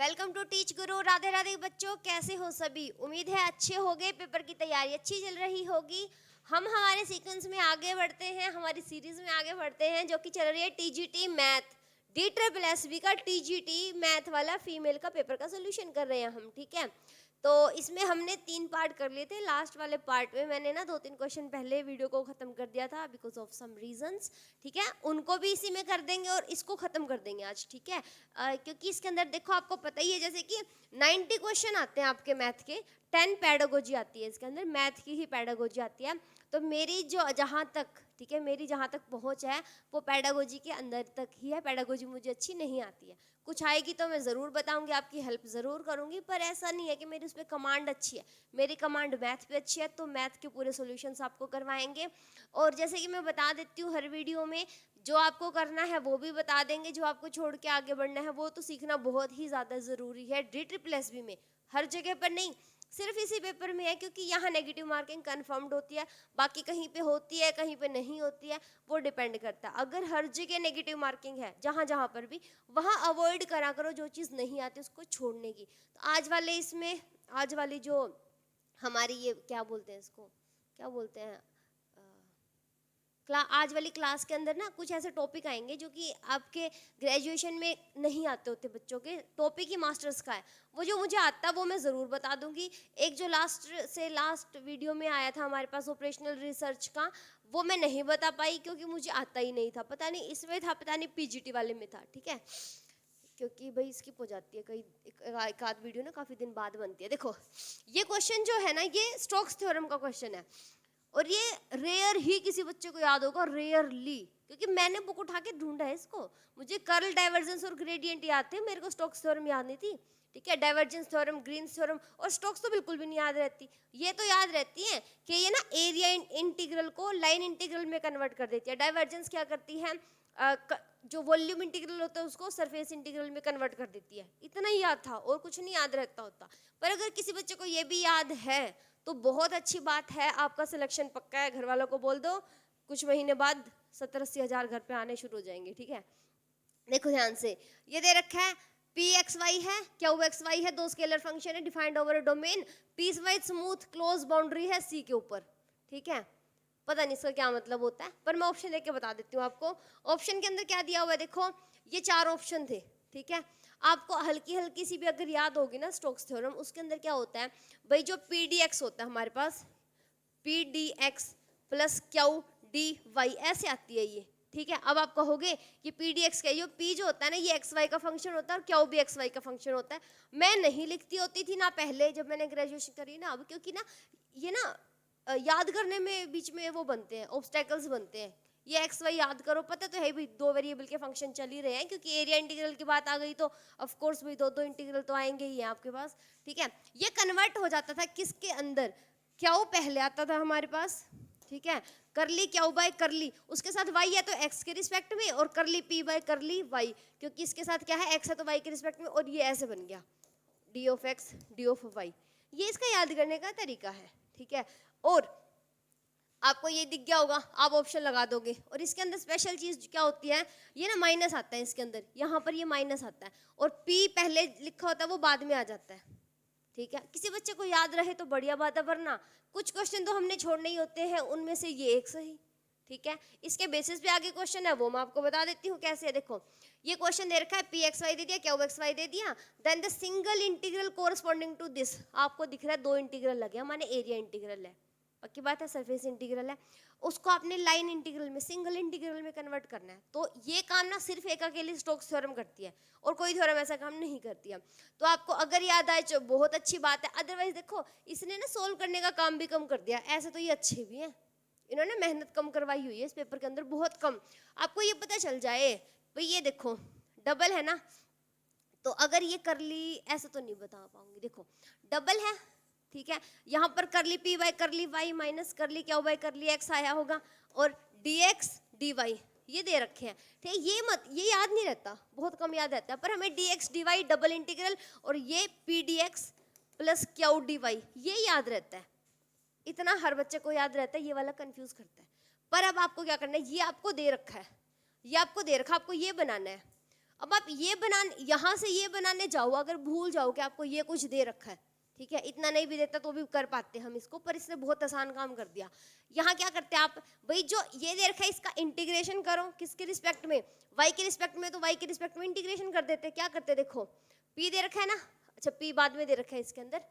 Welcome to teach गुरु। राधे राधे बच्चों, कैसे हो सभी? उम्मीद है अच्छे होंगे, पेपर की तैयारी अच्छी चल रही होगी। हम हमारे सीक्वेंस में आगे बढ़ते हैं, हमारी सीरीज में आगे बढ़ते हैं जो कि चल रही है टीजीटी मैथ। DSSB का टीजीटी मैथ वाला फीमेल का पेपर का सोल्यूशन कर रहे हैं हम, ठीक है। तो इसमें हमने 3 पार्ट कर लिए थे। लास्ट वाले पार्ट में मैंने ना 2-3 क्वेश्चन पहले वीडियो को खत्म कर दिया था बिकॉज ऑफ सम रीजंस, ठीक है। उनको भी इसी में कर देंगे और इसको खत्म कर देंगे आज, ठीक है। क्योंकि इसके अंदर देखो, आपको पता ही है जैसे कि 90 क्वेश्चन आते हैं आपके मैथ के, 10 पैडागोजी आती है इसके अंदर, मैथ की ही पैडागोजी आती है। तो मेरी जो जहाँ तक, ठीक है, मेरी जहाँ तक पहुँच है वो पैडागोजी के अंदर तक ही है। पैडागोजी मुझे अच्छी नहीं आती है, कुछ आएगी तो मैं ज़रूर बताऊंगी, आपकी हेल्प ज़रूर करूंगी, पर ऐसा नहीं है कि मेरी उस पर कमांड अच्छी है। मेरी कमांड मैथ पे अच्छी है, तो मैथ के पूरे सॉल्यूशंस आपको करवाएंगे। और जैसे कि मैं बता देती हूँ हर वीडियो में, जो आपको करना है वो भी बता देंगे, जो आपको छोड़ के आगे बढ़ना है वो तो सीखना बहुत ही ज़्यादा ज़रूरी है। DSSB में हर जगह पर नहीं, सिर्फ इसी पेपर में है, क्योंकि यहाँ नेगेटिव मार्किंग कन्फर्म्ड होती है। बाकी कहीं पे होती है, कहीं पे नहीं होती है, वो डिपेंड करता है। अगर हर जगह नेगेटिव मार्किंग है, जहाँ जहाँ पर भी, वहाँ अवॉइड करा करो जो चीज़ नहीं आती उसको छोड़ने की। तो आज वाले इसमें, आज वाली जो हमारी ये क्या बोलते हैं, इसको क्या बोलते हैं, आज वाली क्लास के अंदर ना कुछ ऐसे टॉपिक आएंगे जो कि आपके ग्रेजुएशन में नहीं आते होते बच्चों के। टॉपिक ही मास्टर्स का है, वो जो मुझे आता है वो मैं ज़रूर बता दूंगी। एक जो लास्ट वीडियो में आया था हमारे पास ऑपरेशनल रिसर्च का, वो मैं नहीं बता पाई क्योंकि मुझे आता ही नहीं था। पता नहीं इसमें था, पता नहीं PGT वाले में था, ठीक है, क्योंकि भाई स्किप हो जाती है कई एक आध वीडियो ना, काफ़ी दिन बाद बनती है। देखो ये क्वेश्चन जो है ना, ये स्टोक्स थ्योरम का क्वेश्चन है, और ये रेयर ही किसी बच्चे को याद होगा, रेयरली, क्योंकि मैंने बुक उठा के ढूंढा है इसको। मुझे कर्ल, डाइवर्जेंस और ग्रेडियंट याद थे, मेरे को स्टोक्स थ्योरम याद नहीं थी, ठीक है। डाइवर्जेंस थ्योरम, ग्रीन्स थ्योरम और स्टोक्स तो बिल्कुल भी नहीं याद रहती। ये तो याद रहती है कि ये ना एरिया इंटीग्रल को लाइन इंटीग्रल में कन्वर्ट कर देती है। डाइवर्जेंस क्या करती है, जो वॉल्यूम इंटीग्रल होता है उसको सरफेस इंटीग्रल में कन्वर्ट कर देती है। इतना ही याद था और कुछ नहीं याद रहता होता। पर अगर किसी बच्चे को ये भी याद है तो बहुत अच्छी बात है, आपका सिलेक्शन पक्का है। घर वालों को बोल दो, कुछ महीने बाद 70-80 हज़ार घर पे आने शुरू हो जाएंगे, ठीक है। देखो ध्यान से, ये दे रखा है Pxy है, Qxy है, दो स्केलर फंक्शन है defined over a domain, piecewise smooth closed boundary है C के ऊपर, ठीक है। पता नहीं इसका क्या मतलब होता है, पर मैं ऑप्शन देके बता देती हूँ आपको। ऑप्शन के अंदर क्या दिया हुआ है, देखो ये 4 ऑप्शन थे, ठीक है। आपको हल्की हल्की सी भी अगर याद होगी ना स्टोक्स थ्योरम, उसके अंदर क्या होता है भाई, जो PDX होता है हमारे पास, PDX प्लस QDY ऐसे आती है ये, ठीक है। अब आप कहोगे कि PDX का जो P जो होता है ना, ये XY का फंक्शन होता है और Q भी XY का फंक्शन होता है। मैं नहीं लिखती होती थी ना पहले, जब मैंने ग्रेजुएशन करी ना, अब क्योंकि ना ये ना याद करने में बीच में वो बनते हैं, ऑब्स्टेकल्स बनते हैं। ये XY याद करो, पता तो है भाई 2 वेरिएबल के फंक्शन चल ही रहे हैं, क्योंकि एरिया इंटीग्रल की बात आ गई तो ऑफ कोर्स भाई 2 इंटीग्रल तो आएंगे ही हैं आपके पास, ठीक है। ये कन्वर्ट हो जाता था किसके अंदर, क्यू पहले आता था हमारे पास, ठीक है, करली क्यू बाय करली, उसके साथ y है तो x के रिस्पेक्ट में, और करली p बाय करली y, क्योंकि इसके साथ क्या है x है तो y के रिस्पेक्ट में, और ये ऐसे बन गया d of x d of y। ये इसका याद करने का तरीका है, ठीक है। और आपको ये दिख गया होगा, आप ऑप्शन लगा दोगे। और इसके अंदर स्पेशल चीज क्या होती है, ये ना माइनस आता है इसके अंदर, यहाँ पर ये माइनस आता है, और p पहले लिखा होता है वो बाद में आ जाता है, ठीक है। किसी बच्चे को याद रहे तो बढ़िया बात है, वरना कुछ क्वेश्चन तो हमने छोड़ने ही होते हैं, उनमें से ये एक सही, ठीक है। इसके बेसिस पे आगे क्वेश्चन है वो मैं आपको बता देती हूँ कैसे है। देखो ये क्वेश्चन दे रखा है, Pxy दे दिया, Qxy दे दिया, then the single integral corresponding to this, आपको दिख रहा है 2 इंटीग्रल लगे, माने एरिया इंटीग्रल है, पक्की बात है, सरफेस इंटीग्रल है, उसको आपने लाइन इंटीग्रल में, सिंगल इंटीग्रल में कन्वर्ट करना है। तो ये काम ना सिर्फ एक अकेली स्टोक्स थ्योरम करती है, और कोई थ्योरम ऐसा काम नहीं करती है। तो आपको अगर याद आए तो बहुत अच्छी बात है, अदरवाइज देखो इसने ना सोल्व करने का काम भी कम कर दिया। ऐसे तो ये अच्छे भी हैं, इन्होंने मेहनत कम करवाई हुई है इस पेपर के अंदर, बहुत कम। आपको ये पता चल जाए भाई, ये देखो डबल है ना, तो अगर ये करली, ऐसा तो नहीं बता पाऊंगी, देखो डबल है, ठीक है। यहाँ पर करली p बाय करली y माइनस करली q बाय करली x आया होगा, और dx dy ये दे रखे हैं, ठीक है। ये याद नहीं रहता, बहुत कम याद रहता है, पर हमें dx dy डबल इंटीग्रल और ये pdx प्लस q dy ये याद रहता है। इतना हर बच्चे को याद रहता है, ये वाला कंफ्यूज करता है। पर अब आपको क्या करना है, ये आपको दे रखा है, ये आपको दे रखा, आपको ये बनाना है। अब आप ये यहाँ से ये बनाने जाओ, अगर भूल जाओ कि आपको ये कुछ दे रखा है, ठीक है, इतना नहीं भी देता तो भी कर पाते हम इसको, पर इसने बहुत आसान काम कर दिया। यहाँ क्या करते हैं आप, भाई जो ये दे रखा है इसका इंटीग्रेशन करो, किसके रिस्पेक्ट में, वाई के रिस्पेक्ट में, तो वाई के रिस्पेक्ट में इंटीग्रेशन कर देते। क्या करते, देखो पी दे रखा है ना, अच्छा पी बाद में दे रखा है इसके अंदर,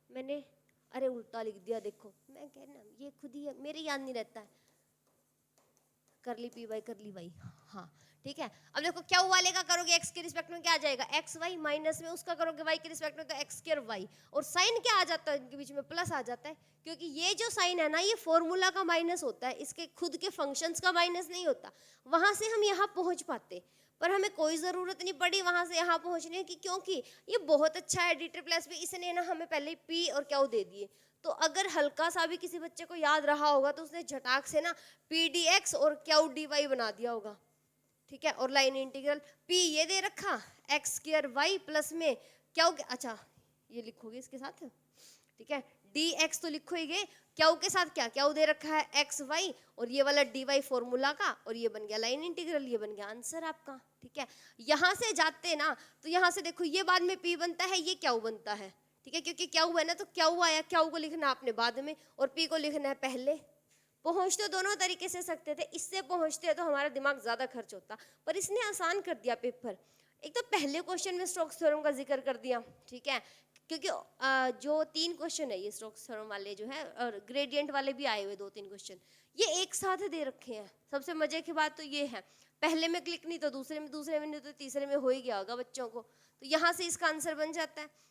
मैंने अरे उल्टा लिख दिया, देखो मैं कहना ये खुद ही है, मेरे याद नहीं रहता है, कर ली पी वाई कर ली वाई, हाँ ठीक है। अब देखो क्या वाले का करोगे एक्स के रिस्पेक्ट में क्या आ जाएगा, एक्स वाई, माइनस में उसका करोगे वाई के रिस्पेक्ट में तो एक्स स्क्वायर वाई, और साइन क्या आ जाता है इनके बीच में, प्लस आ जाता है, क्योंकि ये जो साइन है ना ये फॉर्मूला का माइनस होता है, इसके खुद के फंक्शंस का माइनस नहीं होता। वहां से हम यहाँ पहुंच पाते, पर हमें कोई ज़रूरत नहीं पड़ी वहां से यहाँ पहुंचने की, क्योंकि ये बहुत अच्छा है डी प्लस भी, इसने ना हमें पहले पी और क्या दे दिए। तो अगर हल्का सा भी किसी बच्चे को याद रहा होगा तो उसने झटाक से ना पी डी एक्स और क्यू डी वाई बना दिया होगा, ठीक है। और लाइन इंटीग्रल पी ये दे रखा एक्स स्क्वायर वाई प्लस में क्यू, अच्छा ये लिखोगे इसके साथ, ठीक है, डी एक्स तो लिखो ही गए, क्यू के साथ क्या क्यू दे रखा है एक्स वाई, और ये वाला डी वाई फॉर्मूला का, और ये बन गया लाइन इंटीग्रल, ये बन गया आंसर आपका, ठीक है। यहाँ से जाते ना तो यहाँ से देखो ये बाद में पी बनता है, ये क्यू बनता है, ठीक है, क्योंकि क्यू है ना तो क्यू आया, क्यू को लिखना आपने बाद में और पी को लिखना है पहले। पहुंच तो दोनों तरीके से सकते थे, इससे पहुंचते तो हमारा दिमाग ज्यादा खर्च होता, पर इसने आसान कर दिया पेपर। एक तो पहले क्वेश्चन में स्टोक्स थ्योरम का जिक्र कर दिया, ठीक है, क्योंकि जो 3 क्वेश्चन है ये स्टोक्स थ्योरम वाले जो है, और ग्रेडियंट वाले भी आए हुए 2-3 क्वेश्चन, ये एक साथ दे रखे हैं। सबसे मजे की बात तो ये है, पहले में क्लिक नहीं तो दूसरे में नहीं तो तीसरे में हो ही गया होगा बच्चों को, तो यहाँ से इसका आंसर बन जाता है।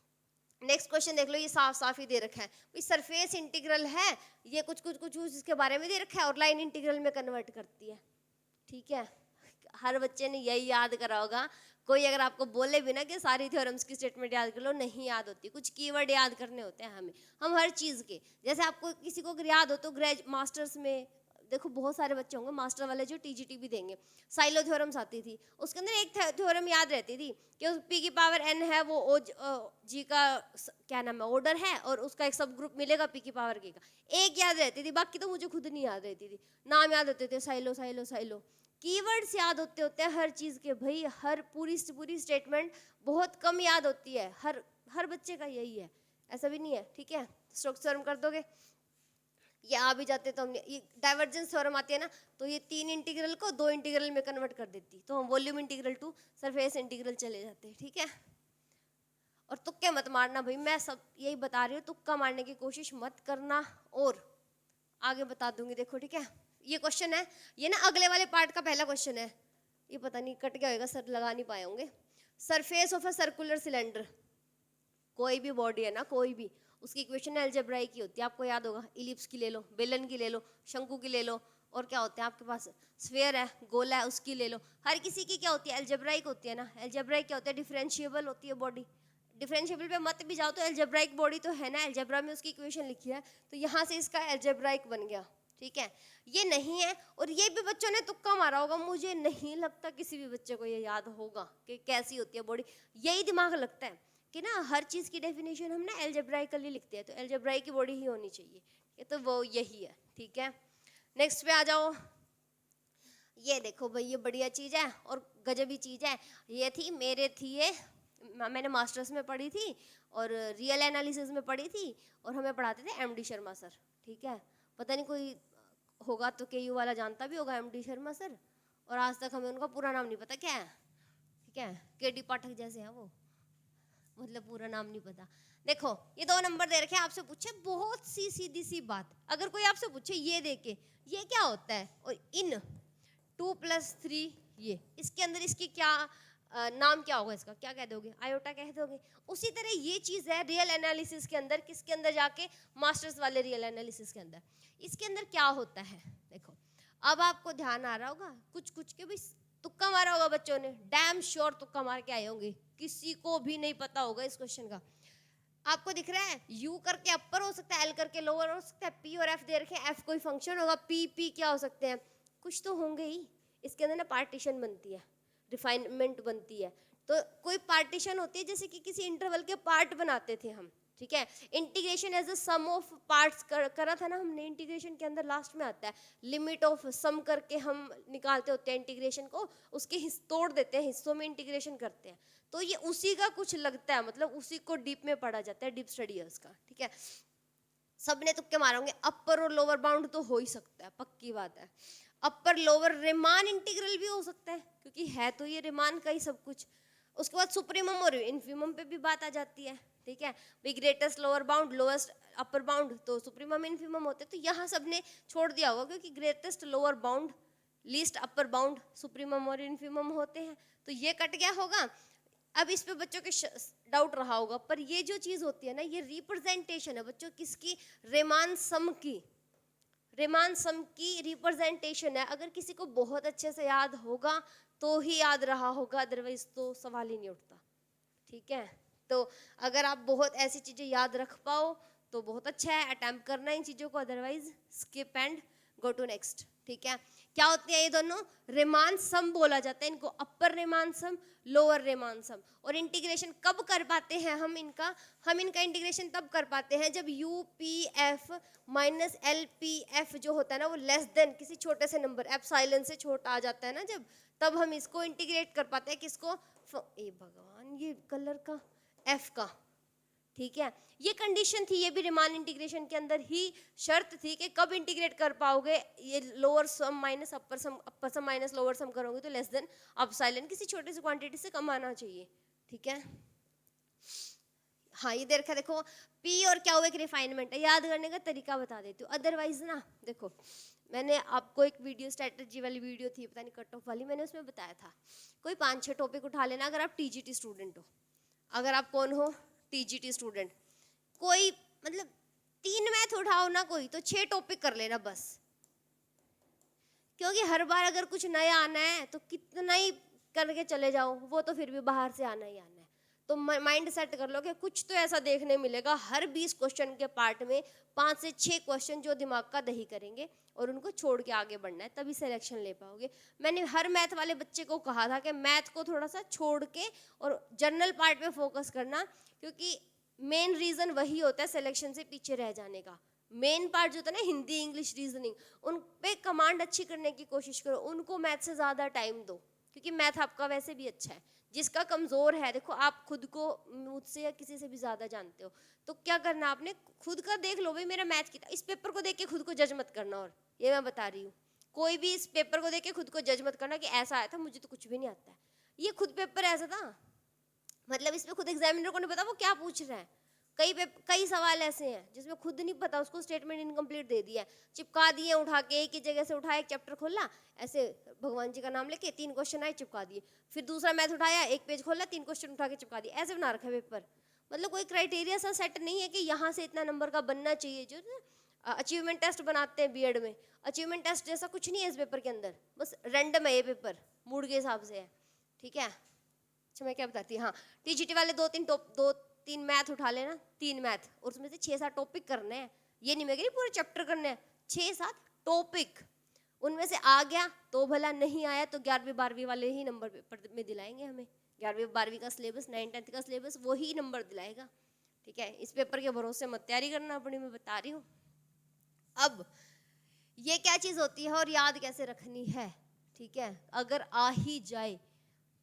नेक्स्ट क्वेश्चन देख लो, ये साफ साफ ही दे रखा है, भाई सरफेस इंटीग्रल है, ये कुछ इसके बारे में दे रखा है और लाइन इंटीग्रल में कन्वर्ट करती है, ठीक है। हर बच्चे ने यही याद करा होगा, कोई अगर आपको बोले भी ना कि सारी थ्योरम्स की स्टेटमेंट याद कर लो, नहीं याद होती, कुछ कीवर्ड याद करने होते हैं हमें, हम हर चीज़ के, जैसे आपको किसी को अगर याद हो तो मास्टर्स में देखो बहुत सारे बच्चे होंगे मास्टर वाले जो टीजीटी भी देंगे, साइलो थ्योरम्स आती थी, उसके अंदर एक थ्योरम याद रहती थी कि पी की पावर एन है, वो जी का क्या नाम है ऑर्डर है, और उसका एक सब ग्रुप मिलेगा पी की पावर के का, एक याद रहती थी, बाकी तो मुझे खुद नहीं याद रहती थी, नाम याद होते थे साइलो साइलो साइलो, कीवर्ड्स याद होते होते हैं हर चीज़ के, भाई हर पूरी पूरी बहुत कम याद होती है, हर बच्चे का यही है, ऐसा भी नहीं है, ठीक है। स्टोक्स थ्योरम कर दोगे, ये आ भी जाते तो हमने ये डाइवर्जेंस थ्योरम आती है ना, तो ये 3 इंटीग्रल को 2 इंटीग्रल में कन्वर्ट कर देती, तो हम volume integral to surface integral चले जाते हैं, ठीक है। और तुक्के मत मारना भाई, मैं सब यही बता रही हूँ, तुक्का मारने की कोशिश मत करना, और आगे बता दूंगी, देखो ठीक है। ये क्वेश्चन है, ये ना अगले वाले पार्ट का पहला क्वेश्चन है, ये पता नहीं कट गया होगा, सर लगा नहीं पाए होंगे। Surface of a circular cylinder, कोई भी बॉडी है ना, कोई भी, उसकी इक्वेशन अलजेब्राइक की होती है, आपको याद होगा, इलिप्स की ले लो, बेलन की ले लो, शंकु की ले लो, और क्या होते हैं आपके पास, स्फीयर है, गोला है, उसकी ले लो, हर किसी की क्या होती है अलजेब्राइक होती है ना। अलजेब्राइक क्या होता है, डिफरेंशिएबल होती है बॉडी, डिफरेंशिएबल पे मत भी जाओ तो अलजेब्राइक बॉडी तो है ना, अलजेब्रा में उसकी इक्वेशन लिखी है, तो यहाँ से इसका अलजेब्राइक बन गया, ठीक है। ये नहीं है, और ये भी बच्चों ने तुक्का मारा होगा, मुझे नहीं लगता किसी भी बच्चे को ये याद होगा कि कैसी होती है बॉडी, यही दिमाग लगता है कि ना हर चीज़ की डेफिनेशन हम ना एल्जेब्राइकली लिखते हैं, तो एल्जेब्राइक की बॉडी ही होनी चाहिए, ये तो वो यही है, ठीक है। नेक्स्ट पे आ जाओ, ये देखो भाई ये बढ़िया चीज़ है और गजबी चीज़ है, ये थी मेरे थी ये, मैंने मास्टर्स में पढ़ी थी और रियल एनालिसिस में पढ़ी थी, और हमें पढ़ाते थे एमडी शर्मा सर, ठीक है। पता नहीं कोई होगा तो केयू वाला जानता भी होगा एमडी शर्मा सर, और आज तक हमें उनका पूरा नाम नहीं पता क्या है, ठीक है, केडी पाठक जैसे हैं वो, मतलब पूरा नाम नहीं पता। देखो ये 2 नंबर दे रखे हैं, आपसे पूछे बहुत सी सीधी सी बात, अगर कोई आपसे पूछे ये देके ये क्या होता है, और इन 2+3 ये इसके अंदर इसकी क्या नाम क्या होगा, इसका क्या कह दोगे, आयोटा कह दोगे। उसी तरह ये चीज़ है रियल एनालिसिस के अंदर, किसके अंदर जाके, मास्टर्स वाले रियल एनालिसिस के अंदर, इसके अंदर क्या होता है। देखो अब आपको ध्यान आ रहा होगा, कुछ के भी तुक्का मारा होगा बच्चों ने, डैम श्योर तुक्का मार के आए होंगे, किसी को भी नहीं पता होगा इस क्वेश्चन का। आपको दिख रहा है यू करके अपर हो सकता है, एल करके लोअर हो सकता है, पी और एफ दे रखे हैं, एफ कोई फंक्शन होगा, पी क्या हो सकते हैं, कुछ तो होंगे ही। इसके अंदर ना पार्टीशन बनती है, रिफाइनमेंट बनती है, तो कोई पार्टीशन होती है, जैसे कि किसी इंटरवल के पार्ट बनाते थे हम, ठीक है। Integration as a sum of parts करा था ना हमने, इंटीग्रेशन के अंदर लास्ट में आता है लिमिट ऑफ सम करके हम निकालते होते हैं इंटीग्रेशन को, उसके तोड़ देते हैं हिस्सों में, इंटीग्रेशन करते हैं। तो ये उसी का कुछ लगता है, मतलब उसी को डीप में पढ़ा जाता है, डीप स्टडी है उसका, ठीक है। सबने तुक्के मारोगे, अपर और लोअर बाउंड तो हो ही सकता है, पक्की बात है। अपर लोअर रिमान इंटीग्रल भी हो सकता है, क्योंकि है तो ये रिमान का ही सब कुछ। उसके बाद सुप्रीमम और इन्फीमम पे भी बात आ जाती है, ठीक है भाई। Greatest lower bound, lowest upper bound, तो सुप्रीमम इन्फीमम होते हैं। तो यहाँ सबने छोड़ दिया होगा, क्योंकि greatest lower bound, least upper bound, supremum और इन्फीमम होते हैं, तो ये कट गया होगा। अब इस पे बच्चों के डाउट रहा होगा, पर ये जो चीज होती है ना, ये रिप्रेजेंटेशन है बच्चों किसकी, रेमान सम की, रेमान सम की रिप्रेजेंटेशन है। अगर किसी को बहुत अच्छे से याद होगा तो ही याद रहा होगा, अदरवाइज तो सवाल ही नहीं उठता, ठीक है। तो अगर आप बहुत ऐसी चीजें याद रख पाओ तो बहुत अच्छा है, अटेम्प्ट करना इन चीजों को, otherwise skip and go to next, ठीक है। क्या होती है ये दोनों, रेमान सम बोला जाता है इनको, अपर रेमान सम, लोअर रेमान सम। और इंटीग्रेशन कब कर पाते हैं हम इनका इंटीग्रेशन तब कर पाते हैं जब U P F minus L P F जो होता है ना, वो लेस देन किसी छोटे से नंबर एप्सिलॉन से छोटा आ जाता है ना जब, तब हम इसको इंटीग्रेट कर पाते हैं। किसको, ए भगवान, ये कलर का एफ का, ठीक है। ये कंडीशन थी, ये भी रिमान इंटीग्रेशन के अंदर ही शर्त थी कि कब इंटीग्रेट कर पाओगे, ये लोअर सम माइनस अपर सम माइनस लोअर सम करोगे तो लेस देन एप्सिलॉन, किसी छोटे से क्वांटिटी से कम आना चाहिए, ठीक है। हाँ, ये देखो पी और क्या हुआ, एक रिफाइनमेंट है, याद करने का तरीका बता देती हूँ। अदरवाइज ना देखो, मैंने आपको एक वीडियो स्ट्रेटजी वाली वीडियो थी, पता नहीं कट ऑफ वाली, मैंने उसमें बताया था कोई 5-6 टॉपिक उठा लेना। अगर आप टीजीटी स्टूडेंट हो, अगर आप कौन हो, टीजीटी स्टूडेंट, कोई मतलब 3 मैथ उठाओ ना कोई, तो 6 टॉपिक कर लेना बस, क्योंकि हर बार अगर कुछ नया आना है तो कितना ही करके चले जाओ, वो तो फिर भी बाहर से आना ही आना है। तो माइंड सेट कर लो कि कुछ तो ऐसा देखने मिलेगा हर 20 क्वेश्चन के पार्ट में, 5 से 6 क्वेश्चन जो दिमाग का दही करेंगे, और उनको छोड़ के आगे बढ़ना है, तभी सिलेक्शन ले पाओगे। मैंने हर मैथ वाले बच्चे को कहा था कि मैथ को थोड़ा सा छोड़ के और जनरल पार्ट पे फोकस करना, क्योंकि मेन रीजन वही होता है सिलेक्शन से पीछे रह जाने का। मेन पार्ट जो होता है ना, हिंदी इंग्लिश रीजनिंग, उन पे कमांड अच्छी करने की कोशिश करो, उनको मैथ से ज़्यादा टाइम दो, क्योंकि मैथ आपका वैसे भी अच्छा है। जिसका कमज़ोर है, देखो आप खुद को मुझसे या किसी से भी ज़्यादा जानते हो, तो क्या करना आपने, खुद का देख लो भाई मेरा मैथ कितना, इस पेपर को देख के खुद को जज मत करना। और ये मैं बता रही हूँ, कोई भी इस पेपर को देख के खुद को जज मत करना कि ऐसा आया था, मुझे तो कुछ भी नहीं आता है। ये खुद पेपर ऐसा था, मतलब इसमें खुद एग्जामिनर को नहीं पता वो क्या पूछ रहा है। कई सवाल ऐसे हैं जिसमें खुद नहीं पता, उसको स्टेटमेंट इनकम्प्लीट दे दिया, चिपका दिए उठा के, एक ही जगह से उठाया, एक चैप्टर खोला, ऐसे भगवान जी का नाम लेके 3 क्वेश्चन आए, चिपका दिए। फिर दूसरा मैथ उठाया, एक पेज खोला, 3 क्वेश्चन उठा के चिपका दिए, ऐसे बना रखा है पेपर। मतलब कोई क्राइटेरिया सा सेट नहीं है कि यहाँ से इतना नंबर का बनना चाहिए। जो अचीवमेंट टेस्ट बनाते हैं बीएड में, अचीवमेंट टेस्ट जैसा कुछ नहीं है इस पेपर के अंदर, बस रैंडम है ये पेपर, मूड के हिसाब से है, ठीक है। अच्छा मैं क्या बताती, हाँ, टीजीटी वाले 2-3 मैथ उठा लेना, 3 मैथ, और उसमें से 6-7 टॉपिक करने हैं। ये नहीं मैं कह रही पूरे चैप्टर करने हैं, 6-7 टॉपिक, उनमें से आ गया तो भला, नहीं आया तो 11वीं-12वीं वाले ही नंबर पेपर में दिलाएंगे हमें। 11वीं-12वीं का सिलेबस, 9th-10th का सिलेबस वही नंबर दिलाएगा, ठीक है। इस पेपर के भरोसे मत तैयारी करना अपनी, मैं बता रही हूँ। अब ये क्या चीज़ होती है और याद कैसे रखनी है, ठीक है। अगर आ ही जाए,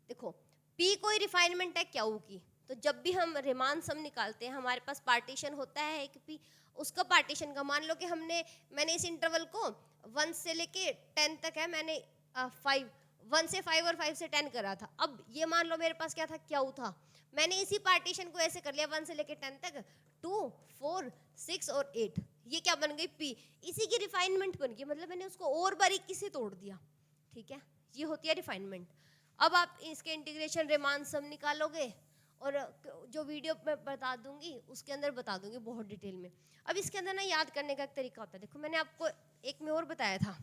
देखो पी कोई रिफाइनमेंट है क्यू की, तो जब भी हम रिमान सम निकालते हैं हमारे पास पार्टीशन होता है एक पी, उसका पार्टीशन का मान लो कि मैंने इस इंटरवल को 1 से लेके 10 तक है, मैंने 1 से 5 और 5 से 10 करा था। अब ये मान लो मेरे पास क्या था, क्यू था, मैंने इसी पार्टीशन को ऐसे कर लिया 1 से लेके 10 तक, 2, 4, 6 और 8, ये क्या बन गई पी, इसी की रिफाइनमेंट बन गई, मतलब मैंने उसको और बारीकी से तोड़ दिया, ठीक है। ये होती है रिफाइनमेंट। अब आप इसके इंटीग्रेशन रेमान सम निकालोगे, और जो वीडियो मैं बता दूंगी उसके अंदर बता दूंगी बहुत डिटेल में। अब इसके अंदर ना याद करने का एक तरीका होता है, देखो मैंने आपको एक में और बताया था,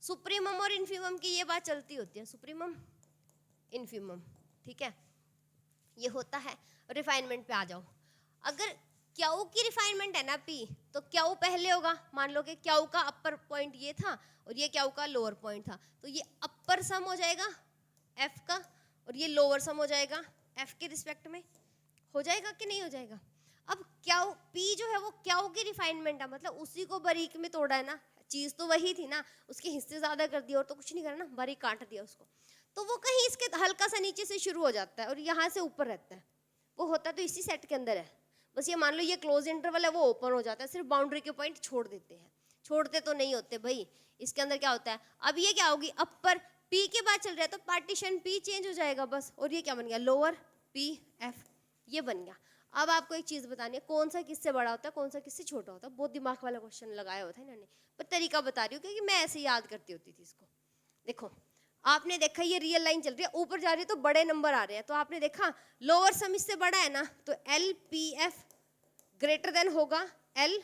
सुप्रीमम और इन्फीमम की ये बात चलती होती है, सुप्रीमम इन्फीमम, ठीक है, ये होता है। रिफाइनमेंट पे आ जाओ, अगर क्यू की रिफाइनमेंट है ना पी, तो क्यू पहले होगा, मान लो कि क्यू का अपर पॉइंट ये था और ये क्यू का लोअर पॉइंट था, तो ये अपर सम हो जाएगा एफ का, और ये लोअर सम हो जाएगा एफ के रिस्पेक्ट में, हो जाएगा कि नहीं हो जाएगा। अब क्याऊ पी जो है वो क्याऊ की रिफाइनमेंट है, मतलब उसी को बारीक में तोड़ा है ना, चीज तो वही थी ना, उसके हिस्से ज्यादा कर दिया और तो कुछ नहीं करा ना, बारीक काट दिया उसको, तो वो कहीं इसके हल्का सा नीचे से शुरू हो जाता है और यहाँ से ऊपर रहता है। वो होता तो इसी सेट के अंदर है, बस ये मान लो ये क्लोज इंटरवल है वो ओपन हो जाता है, सिर्फ बाउंड्री के पॉइंट छोड़ देते हैं, छोड़ते तो नहीं होते भाई। इसके अंदर क्या होता है, अब ये क्या होगी, अपर पी के बाद चल रहा है तो पार्टीशन पी चेंज हो जाएगा बस, और ये क्या बन गया, लोअर पी एफ, ये बन गया। अब आपको एक चीज बतानी है, कौन सा किससे बड़ा होता है, कौन सा किससे छोटा होता है, बहुत दिमाग वाला क्वेश्चन लगाया होता है इन्होंने, पर तरीका बता रही हूँ क्योंकि मैं ऐसे याद करती होती थी इसको। देखो आपने देखा ये रियल लाइन चल रही है, ऊपर जा रही है तो बड़े नंबर आ रहे हैं, तो आपने देखा लोअर सम इससे बड़ा है ना, तो L P F greater than होगा एल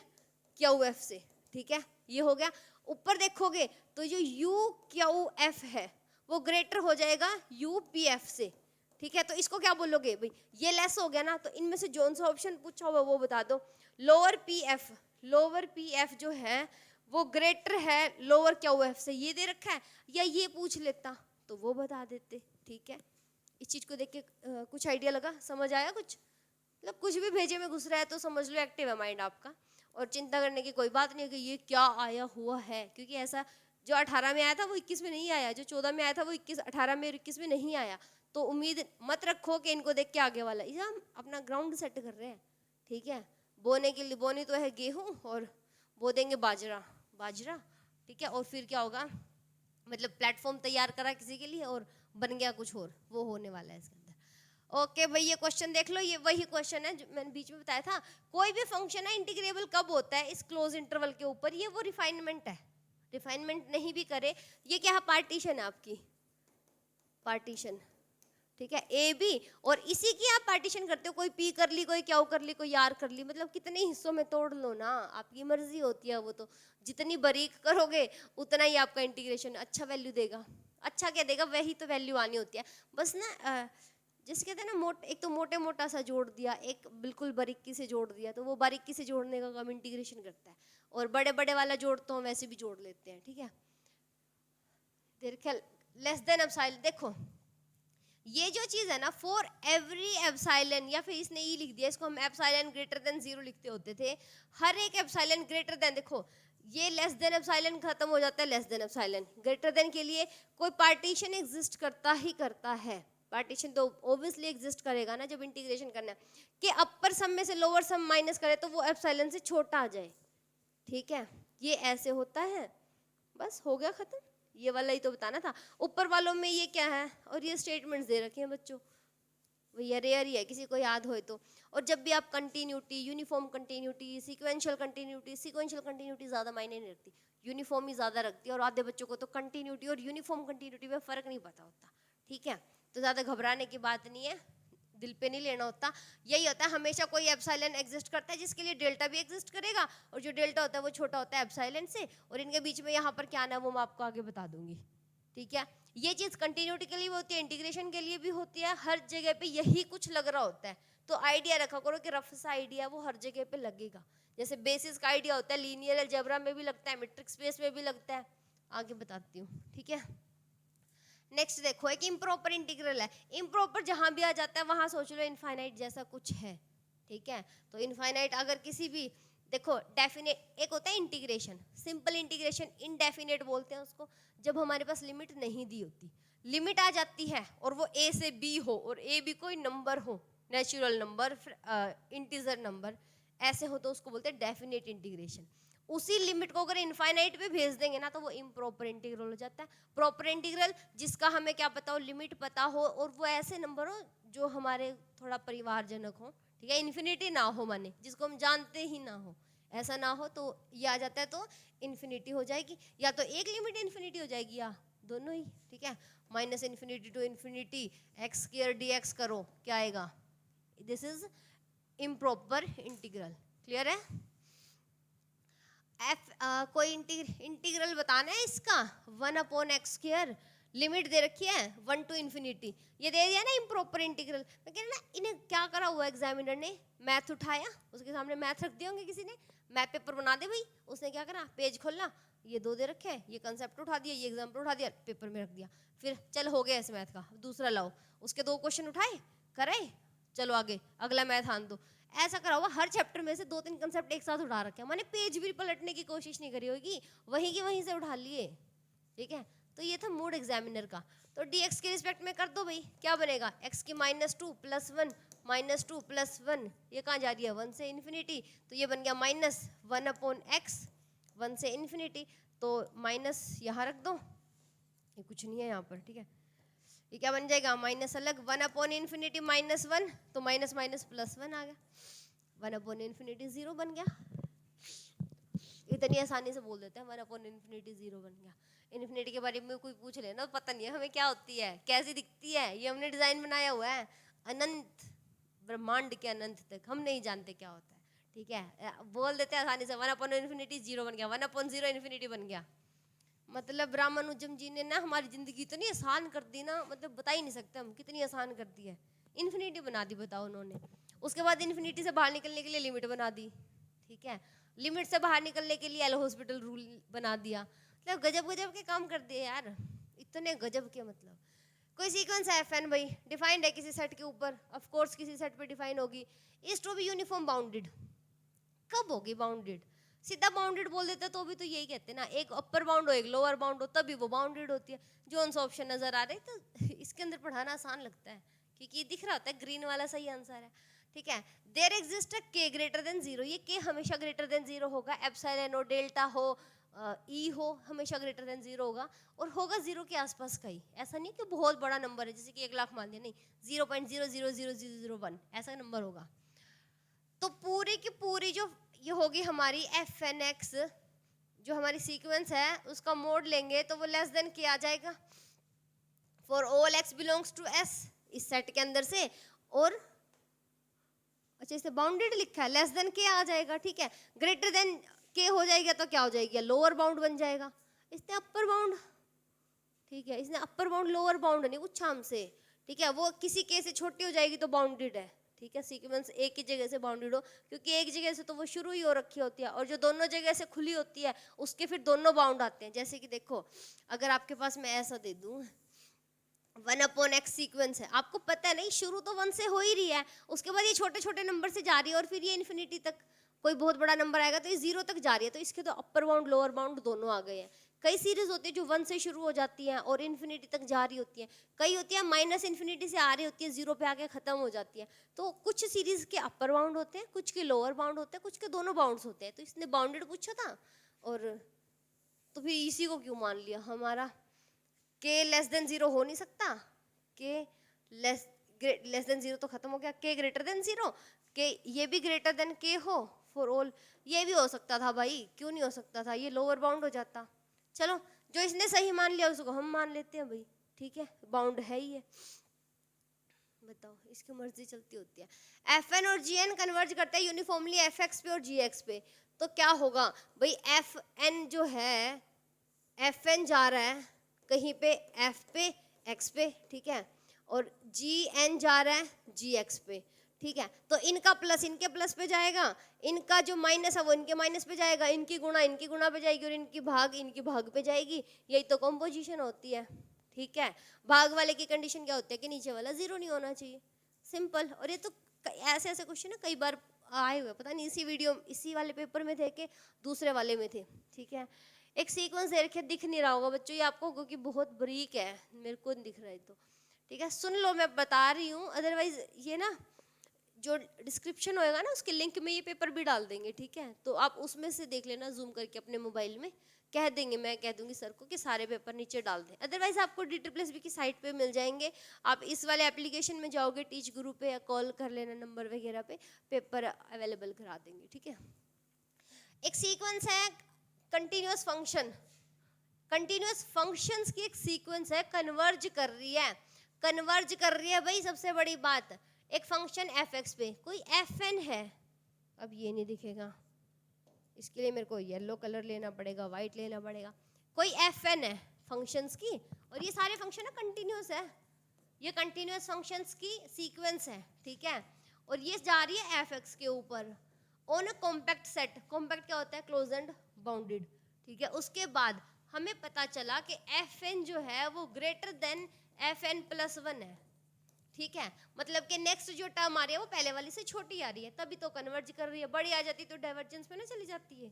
क्यू एफ से, ठीक है, ये हो गया। ऊपर देखोगे तो जो यू क्यू एफ है वो ग्रेटर हो जाएगा यू पी एफ से, ठीक है। तो इसको क्या बोलोगे भाई, ये लेस हो गया ना, तो इनमें से जोन सा ऑप्शन पूछा हुआ वो बता दो। लोअर पी एफ जो है वो ग्रेटर है लोअर क्यू एफ से, ये दे रखा है, या ये पूछ लेता तो वो बता देते, ठीक है। इस चीज को देख के कुछ आइडिया लगा, समझ आया कुछ, मतलब कुछ भी भेजे में घुस रहा है तो समझ लो एक्टिव है माइंड आपका, और चिंता करने की कोई बात नहीं कि ये क्या आया हुआ है, क्योंकि ऐसा जो 18 में आया था वो 21 में नहीं आया, जो 14 में आया था वो 18 में और 21 में नहीं आया। तो उम्मीद मत रखो कि इनको देख के आगे वाला, ये हम अपना ग्राउंड सेट कर रहे हैं, ठीक है। बोने के लिए बोनी तो है गेहूं और बो देंगे बाजरा, ठीक है, और फिर क्या होगा, मतलब प्लेटफॉर्म तैयार करा किसी के लिए और बन गया कुछ और, वो होने वाला है इसके अंदर। ओके भाई, ये क्वेश्चन देख लो, ये वही क्वेश्चन है जो मैंने बीच में बताया था, कोई भी फंक्शन है इंटीग्रेबल कब होता है, इस क्लोज इंटरवल के ऊपर, ये वो रिफाइनमेंट है। रिफाइनमेंट नहीं भी करे, ये क्या है, पार्टीशन है आपकी, पार्टीशन, ठीक है, ए बी, और इसी की आप पार्टीशन करते हो, कोई पी कर ली, कोई क्यू कर ली, कोई आर कर ली, मतलब कितने हिस्सों में तोड़ लो ना, आपकी मर्जी होती है वो, तो जितनी बारीक करोगे उतना ही आपका इंटीग्रेशन अच्छा वैल्यू देगा। अच्छा क्या देगा, वही तो वैल्यू आनी होती है, बस ना जैसे कहते हैं ना, एक तो मोटे मोटा सा जोड़ दिया, एक बिल्कुल बारीकी से जोड़ दिया, तो वो बारीकी से जोड़ने का काम इंटीग्रेशन करता है, और बड़े बड़े वाला जोड़ तो हम वैसे भी जोड़ लेते हैं, ठीक है। देयर ख्याल लेस देन एप्सिलॉन, देखो ये जो चीज है ना, फॉर एवरी एप्सिलॉन, या फिर इसने ई लिख दिया, इसको हम एप्सिलॉन ग्रेटर देन 0 लिखते होते थे, हर एक एप्सिलॉन ग्रेटर देन, देखो ये लेस देन एप्सिलॉन खत्म हो जाता है, less than epsilon, greater than के लिए कोई पार्टीशन एग्जिस्ट करता ही करता है, पार्टीशन तो ऑब्वियसली एग्जिस्ट करेगा ना जब इंटीग्रेशन करना है, कि अपर सम में से लोअर सम माइनस करे तो वो एप्सिलॉन से छोटा आ जाए, ठीक है, ये ऐसे होता है, बस हो गया खत्म, ये वाला ही तो बताना था। ऊपर वालों में ये क्या है, और ये स्टेटमेंट्स दे रखे हैं बच्चों, भैया रेयर ही है किसी को याद होए तो। और जब भी आप continuity, uniform continuity, sequential continuity ज़्यादा मायने नहीं रखती, यूनिफॉर्म ही ज़्यादा रखती है, और आधे बच्चों को तो कंटिन्यूटी और यूनिफॉर्म कंटिन्यूटी में फ़र्क नहीं पता होता, ठीक है। तो ज़्यादा घबराने की बात नहीं है, दिल पे नहीं लेना होता, यही होता है, हमेशा कोई एप्सिलॉन एग्जिस्ट करता है जिसके लिए डेल्टा भी एग्जिस्ट करेगा, और जो डेल्टा होता है वो छोटा होता है एप्सिलॉन से, और इनके बीच में यहाँ पर क्या आना है वो मैं आपको आगे बता दूंगी, ठीक है। ये चीज कंटिन्यूटी के लिए भी होती है, इंटीग्रेशन के लिए भी होती है, हर जगह पे यही कुछ लग रहा होता है, तो आइडिया रखा करो कि रफ सा आइडिया वो हर जगह पे लगेगा, जैसे बेसिस का आइडिया होता है लीनियर अलजेब्रा में भी लगता है, मैट्रिक्स स्पेस में भी लगता है, आगे बताती हूँ, ठीक है। नेक्स्ट देखो, एक इम्प्रॉपर इंटीग्रल है, इम्प्रॉपर जहां भी आ जाता है वहां सोच लो इनफाइनाइट जैसा कुछ है, ठीक है। तो इनफाइनाइट अगर किसी भी, देखो डेफिनेट, एक होता है इंटीग्रेशन, सिंपल इंटीग्रेशन, इनडेफिनेट बोलते हैं उसको, जब हमारे पास लिमिट नहीं दी होती, लिमिट आ जाती है और वो ए से बी हो, और ए बी कोई नंबर हो, नेचुरल नंबर, इंटीजर नंबर, ऐसे हो तो उसको बोलते हैं डेफिनेट इंटीग्रेशन। उसी लिमिट को अगर इनफाइनाइट पे भेज देंगे ना तो वो इम्प्रॉपर इंटीग्रल हो जाता है। प्रॉपर इंटीग्रल जिसका हमें क्या पता हो, लिमिट पता हो, और वो ऐसे नंबर हो जो हमारे थोड़ा परिवारजनक हो, ठीक है, इन्फिनिटी ना हो, माने जिसको हम जानते ही ना हो, ऐसा ना हो, तो ये आ जाता है, तो इन्फिनिटी हो जाएगी, या तो एक लिमिट इन्फिनिटी हो जाएगी या दोनों ही, ठीक है। Minus infinity to infinity x square d x करो, क्या आएगा, this is improper integral, clear है। कोई इंटीग्रल बताना है इसका, 1/x², लिमिट दे रखी है 1 टू इन्फिनिटी, ये दे दिया ना इम्प्रॉपर इंटीग्रल। मैं कह रहा ना, इन्हें क्या करा हुआ एग्जामिनर ने, मैथ उठाया, उसके सामने मैथ रख दिए होंगे किसी ने, मैथ पेपर बना दे भाई, उसने क्या करा, पेज खोला, ये दो दे रखे हैं, ये कंसेप्ट उठा दिया, ये एग्जाम्पल उठा दिया, पेपर में रख दिया, फिर चल हो गया इस मैथ का, दूसरा लाओ, उसके 2 क्वेश्चन उठाए, कराए, चलो आगे अगला मैथ आन दो, ऐसा करा होगा हर चैप्टर में से 2-3 कंसेप्ट एक साथ उठा रखे हैं, मैंने पेज भी पलटने की कोशिश नहीं करी होगी, वहीं की वहीं से उठा लिए, ठीक है। तो ये था मूड एग्जामिनर का। तो dx के रिस्पेक्ट में कर दो भाई, क्या बनेगा, x की -2 + 1 -2 + 1, ये कहाँ जा रही है 1 से इन्फिनिटी, तो ये बन गया -1/x 1 से इन्फिनिटी, तो माइनस यहाँ रख दो, ये कुछ नहीं है यहाँ पर, ठीक है। ये क्या बन जाएगा, माइनस अलग 1/∞ -1, तो माइनस माइनस प्लस 1 आ गया, 1/∞ 0 बन गया। इतनी आसानी से बोल देते हैं 1/∞ 0 बन गया। इन्फिनिटी के बारे में कोई पूछ ले ना, पता नहीं है हमें क्या होती है, कैसी दिखती है, ये हमने डिजाइन बनाया हुआ है अनंत ब्रह्मांड के अनंत तक, हम नहीं जानते क्या होता है, ठीक है। बोल देते हैं आसानी से 1/∞ 0 बन गया, 1/0 इन्फिनिटी बन गया। मतलब रामानुजम जी ने ना हमारी जिंदगी इतनी आसान कर दी ना, मतलब बता ही नहीं सकते हम कितनी आसान कर दी है, इन्फिनिटी बना दी, बताओ उन्होंने। उसके बाद इन्फिनिटी से बाहर निकलने के लिए लिमिट बना दी, ठीक है। लिमिट से बाहर निकलने के लिए एल हॉस्पिटल रूल बना दिया, मतलब गजब गजब के काम कर दिए यार, इतने गजब के। मतलब कोई सीक्वेंस है fn भाई, डिफाइंड है किसी सेट के ऊपर, ऑफ कोर्स किसी सेट पे डिफाइन होगी, is to be uniform bounded. कब होगी बाउंडेड, सीधा बाउंडेड बोल देते तो भी तो यही कहते ना, एक अपर बाउंड हो एक लोअर बाउंड हो तभी वो बाउंडेड होती है। जोन सा ऑप्शन नजर आ रहे तो इसके अंदर पढ़ाना आसान लगता है क्योंकि दिख रहा होता है ग्रीन वाला सही आंसर है, ठीक है। There exist a k greater than 0, ये k हमेशा ग्रेटर देन 0 होगा, एप्सिलॉन हो, डेल्टा हो, ई हो, हमेशा ग्रेटर देन 0 होगा, और होगा 0 के आसपास का ही, ऐसा नहीं कि बहुत बड़ा नंबर है जैसे कि 1 लाख मान लिया, नहीं, 0.0000001 ऐसा नंबर होगा। तो पूरी की पूरी जो ये होगी हमारी fnx, जो हमारी सीक्वेंस है उसका मोड लेंगे तो वो लेस देन k आ जाएगा for all x belongs to s, इस सेट के अंदर से, और अच्छा इसे बाउंडेड लिखा है, लेस देन k आ जाएगा, ठीक है। ग्रेटर देन k हो जाएगा तो क्या हो जाएगी, लोअर बाउंड बन जाएगा, इसने अपर बाउंड, ठीक है, इसने अपर बाउंड लोअर बाउंड नहीं पूछा हमसे, ठीक है। वो किसी k से छोटी हो जाएगी तो बाउंडेड है, ठीक है। सीक्वेंस एक ही जगह से बाउंडेड हो, क्योंकि एक जगह से तो वो शुरू ही हो रखी होती है, और जो दोनों जगह से खुली होती है उसके फिर दोनों बाउंड आते हैं। जैसे कि देखो, अगर आपके पास मैं ऐसा दे दूं 1/x सीक्वेंस है, आपको पता है नहीं शुरू तो 1 से हो ही रही है, उसके बाद ये छोटे छोटे नंबर से जा रही है और फिर ये इन्फिनिटी तक कोई बहुत बड़ा नंबर आएगा तो ये 0 तक जा रही है, तो इसके तो अपर बाउंड लोअर बाउंड दोनों आ गए हैं। कई सीरीज होती है जो 1 से शुरू हो जाती हैं और इन्फिनिटी तक जा रही होती है, कई होती है -∞ से आ रही होती है 0 पे आके खत्म हो जाती है। तो कुछ सीरीज के अपर बाउंड होते हैं, कुछ के लोअर बाउंड होते हैं, कुछ के दोनों बाउंड्स होते हैं, तो इसने बाउंडेड पूछा था, और तो फिर इसी को क्यों मान लिया, हमारा k लेस देन 0 हो नहीं सकता, k लेस देन 0 तो खत्म हो गया, k ग्रेटर देन 0, k ये भी ग्रेटर देन k हो फॉर ऑल, ये भी हो सकता था भाई, क्यों नहीं हो सकता था, ये लोअर बाउंड हो जाता। चलो जो इसने सही मान लिया उसको हम मान लेते हैं भाई, ठीक है, बाउंड है ही है। बताओ, इसकी मर्जी चलती होती है। fn और gn कन्वर्ज करते हैं यूनिफॉर्मली fx पे और gx पे, तो क्या होगा भाई, fn जो है fn जा रहा है कहीं पे f पे x पे, ठीक है, और gn जा रहा है gx पे, ठीक है। तो इनका प्लस इनके प्लस पे जाएगा, इनका जो माइनस है वो इनके माइनस पे जाएगा, इनकी गुणा इनकी गुणा पे जाएगी, और इनकी भाग पे जाएगी, यही तो कंपोजिशन होती है, ठीक है। भाग वाले की कंडीशन क्या होती है कि नीचे वाला 0 नहीं होना चाहिए, सिंपल। और ये तो ऐसे ऐसे क्वेश्चन ना कई बार आए हुए, पता नहीं इसी वीडियो इसी वाले पेपर में थे कि दूसरे वाले में थे, ठीक है। एक सीक्वेंस दे रखे, दिख नहीं रहा होगा बच्चों ये आपको क्योंकि बहुत बारीक है, मेरे को नहीं दिख रहा है, तो ठीक है सुन लो, मैं बता रही हूँ, अदरवाइज ये ना जो डिस्क्रिप्शन होएगा ना उसके लिंक में ये पेपर भी डाल देंगे, ठीक है, तो आप उसमें से देख लेना जूम करके अपने मोबाइल में, कह देंगे, मैं कह दूंगी सर को कि सारे पेपर नीचे डाल दें, अदरवाइज आपको DSSB की साइट पे मिल जाएंगे, आप इस वाले एप्लीकेशन में जाओगे टीच गुरु पे या कॉल कर लेना नंबर वगैरह पे, पेपर अवेलेबल करा देंगे, ठीक है। एक सीक्वेंस है कंटिन्यूअस फंक्शन, कंटिन्यूअस फंक्शंस की एक सीक्वेंस है, कन्वर्ज कर रही है, कन्वर्ज कर रही है भाई, सबसे बड़ी बात, एक फंक्शन fx पे कोई fn है, अब ये नहीं दिखेगा, इसके लिए मेरे को येलो कलर लेना पड़ेगा, वाइट लेना पड़ेगा, कोई fn है फंक्शंस की, और ये सारे फंक्शन है कंटिन्यूअस है, ये कंटिन्यूअस फंक्शंस की सीक्वेंस है, ठीक है, और ये जा रही है fx के ऊपर on a compact set, compact क्या होता है, क्लोज एंड बाउंडेड, ठीक है। उसके बाद हमें पता चला कि fn जो है वो ग्रेटर देन fn+1 है, ठीक है, मतलब कि नेक्स्ट जो टर्म आ रही है वो पहले वाली से छोटी आ रही है, तभी तो कन्वर्ज कर रही है, बड़ी आ जाती तो डाइवर्जेंस में ना चली जाती है।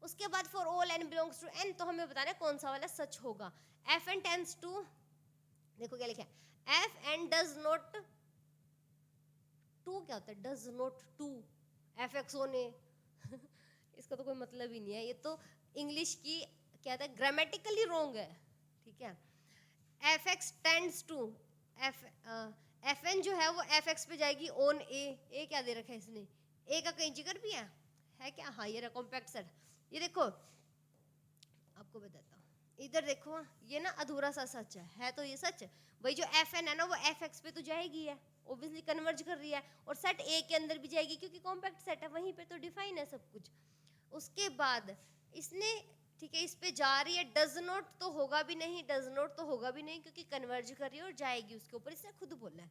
उसके बाद for all n belongs to N, तो हमें बताना है कौन सा वाला सच होगा। एफ एन टेंस टू, देखो क्या लिखा है, f n does not to, क्या होता है does not to f x होने इसका तो कोई मतलब ही नहीं है, ये तो इंग्लिश की क्या था, ग्रामेटिकली रॉन्ग है, ठीक है। F x tends to, f n जो है वो एफ एक्स पे जाएगी ऑन ए क्या दे रखा है इसने, ए का कहीं जिक्र भी है क्या, हाँ ये रहा कॉम्पैक्ट सेट। ये देखो आपको बताता हूँ, इधर देखो ये ना अधूरा सा सच है तो ये सच भाई, जो एफ एन है ना वो एफ एक्स पे तो जाएगी है, ऑब्वियसली कन्वर्ज कर रही है, और सेट ए के अंदर भी जाएगी क्योंकि कॉम्पैक्ट सेट है, वहीं पे तो डिफाइन है सब कुछ। उसके बाद इसने, ठीक है, इस पे जा रही है, डज नॉट तो होगा भी नहीं, डज नॉट तो होगा भी नहीं क्योंकि कन्वर्ज कर रही है और जाएगी उसके ऊपर, इसने खुद बोला है।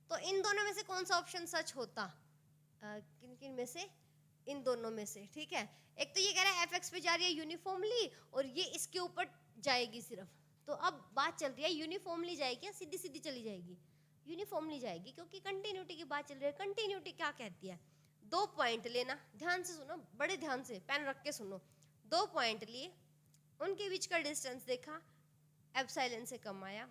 तो इन दोनों में से कौन सा ऑप्शन सच होता, किन किन में से, इन दोनों में से, ठीक है। एक तो ये कह रहा है एफ एक्स पे जा रही है यूनिफॉर्मली और ये इसके ऊपर जाएगी सिर्फ, तो अब बात चल रही है यूनिफॉर्मली जाएगी या सीधी सीधी चली जाएगी, यूनिफॉर्मली जाएगी क्योंकि कंटिन्यूटी की बात चल रही है। कंटिन्यूटी क्या कहती है, 2 पॉइंट लेना, ध्यान से सुनो, बड़े ध्यान से पेन रख के सुनो, 2 पॉइंट लिए, उनके बीच का डिस्टेंस देखा, एप्सिलॉन से कम आया,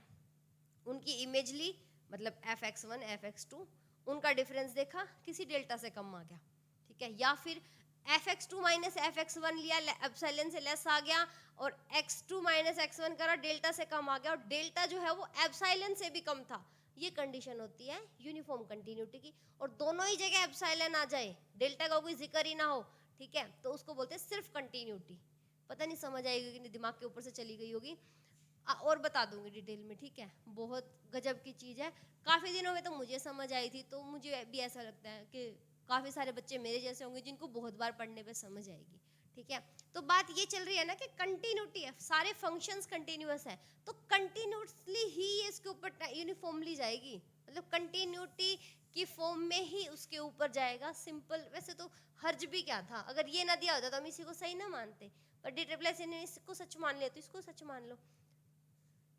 उनकी इमेज ली मतलब fx1 fx2, उनका डिफरेंस देखा किसी डेल्टा से कम आ गया, ठीक है। या फिर fx2 माइनस fx1 लिया, एप्सिलॉन से लेस आ गया, और x2 माइनस x1 करा, डेल्टा से कम आ गया, और डेल्टा जो है वो एप्सिलॉन से भी कम था। ये कंडीशन होती है यूनिफॉर्म कंटिन्यूटी की, और दोनों ही जगह एप्सिलॉन आ जाए, डेल्टा का कोई जिक्र ही ना हो, ठीक है, तो उसको बोलते हैं सिर्फ कंटिन्यूटी। पता नहीं समझ आएगी कि नहीं, दिमाग के ऊपर से चली गई होगी, और बता दूंगी डिटेल में, ठीक है। बहुत गजब की चीज़ है, काफ़ी दिनों में तो मुझे समझ आई थी, तो मुझे भी ऐसा लगता है कि काफ़ी सारे बच्चे मेरे जैसे होंगे जिनको बहुत बार पढ़ने पे समझ आएगी, ठीक है। तो बात ये चल रही है ना कि कंटिन्यूटी है, सारे फंक्शंस कंटिन्यूअस है, तो कंटिन्यूसली ही इसके ऊपर यूनिफॉर्मली जाएगी, मतलब कंटिन्यूटी की फॉर्म में ही उसके ऊपर जाएगा, सिंपल। वैसे तो हर्ज भी क्या था, अगर ये ना दिया होता तो हम इसी को सही ना मानते, पर डी ट्रिपल एस ने इसको सच मान लिया तो इसको सच मान लो,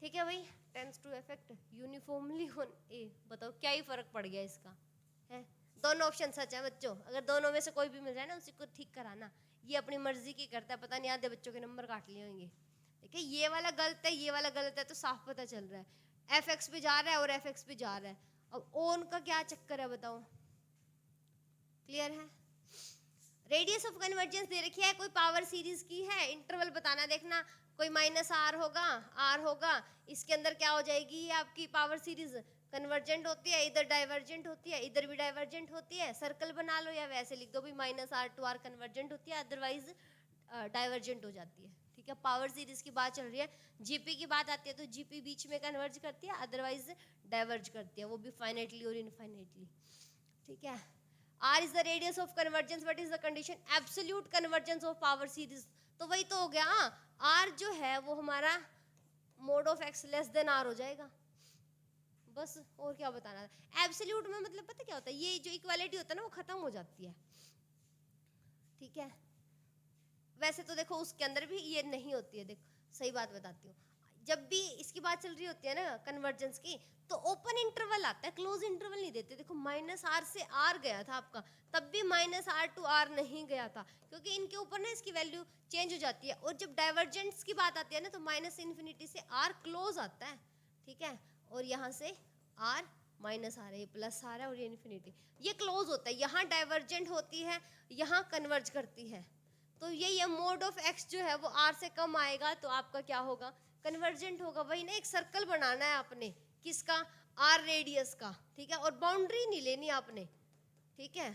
ठीक है भाई। Tends to effect uniformly on A, बताओ क्या ही फर्क पड़ गया इसका, है। दोनों ऑप्शन सच है बच्चों, अगर दोनों में से कोई भी मिल जाए ना उसी को ठीक कराना, ये अपनी मर्जी की करता है, पता नहीं आधे बच्चों के नंबर काट लिए होंगे, ठीक है। ये वाला गलत है, ये वाला गलत है, तो साफ पता चल रहा है एफ एक्स पे जा रहा है और एफ एक्स पे जा रहा है। अब ओन का क्या चक्कर है बताओ, क्लियर है। रेडियस ऑफ कन्वर्जेंस दे रखी है, कोई पावर सीरीज की है, इंटरवल बताना, देखना कोई माइनस आर होगा, इसके अंदर क्या हो जाएगी, ये आपकी पावर सीरीज कन्वर्जेंट होती है, इधर डाइवर्जेंट होती है, इधर भी डाइवर्जेंट होती है, सर्कल बना लो या वैसे लिख दो भी minus R to R convergent होती है, अदरवाइज डाइवर्जेंट हो जाती है, ठीक है। पावर सीरीज की बात चल रही है, जीपी की बात आती है तो जीपी बीच में कन्वर्ज करती है, अदरवाइज डाइवर्ज करती है, वो भी फाइनाइटली और इनफाइनाइटली, ठीक है। R is the radius of convergence. What is the condition? Absolute convergence of power series. तो वही तो हो गया, R जो है वो हमारा mode of x less than R हो जाएगा, बस और क्या बताना है। एब्सोल्यूट में मतलब पता क्या होता है, ये जो इक्वालिटी होता है ना वो खत्म हो जाती है, ठीक है। वैसे तो देखो उसके अंदर भी ये नहीं होती है, देखो सही बात बताती हूँ, जब भी इसकी बात चल रही होती है ना कन्वर्जेंस की, तो ओपन इंटरवल आता है, क्लोज इंटरवल नहीं देते। देखो माइनस आर से आर गया था आपका, तब भी माइनस आर टू आर नहीं गया था, क्योंकि इनके ऊपर ना इसकी वैल्यू चेंज हो जाती है, और जब डाइवर्जेंस की बात आती है ना तो माइनस इन्फिनिटी से आर क्लोज आता है, ठीक है, और यहाँ से आर माइनस आ रहा है, प्लस आ रहा है, और ये इन्फिनिटी, ये क्लोज होता है, यहाँ डाइवर्जेंट होती है, यहाँ कन्वर्ज करती है, तो ये मोड ऑफ एक्स जो है वो आर से कम आएगा तो आपका क्या होगा, कन्वर्जेंट होगा। वही ना, एक सर्कल बनाना है आपने, किसका, आर रेडियस का, ठीक है, और बाउंड्री नहीं लेनी आपने, ठीक है।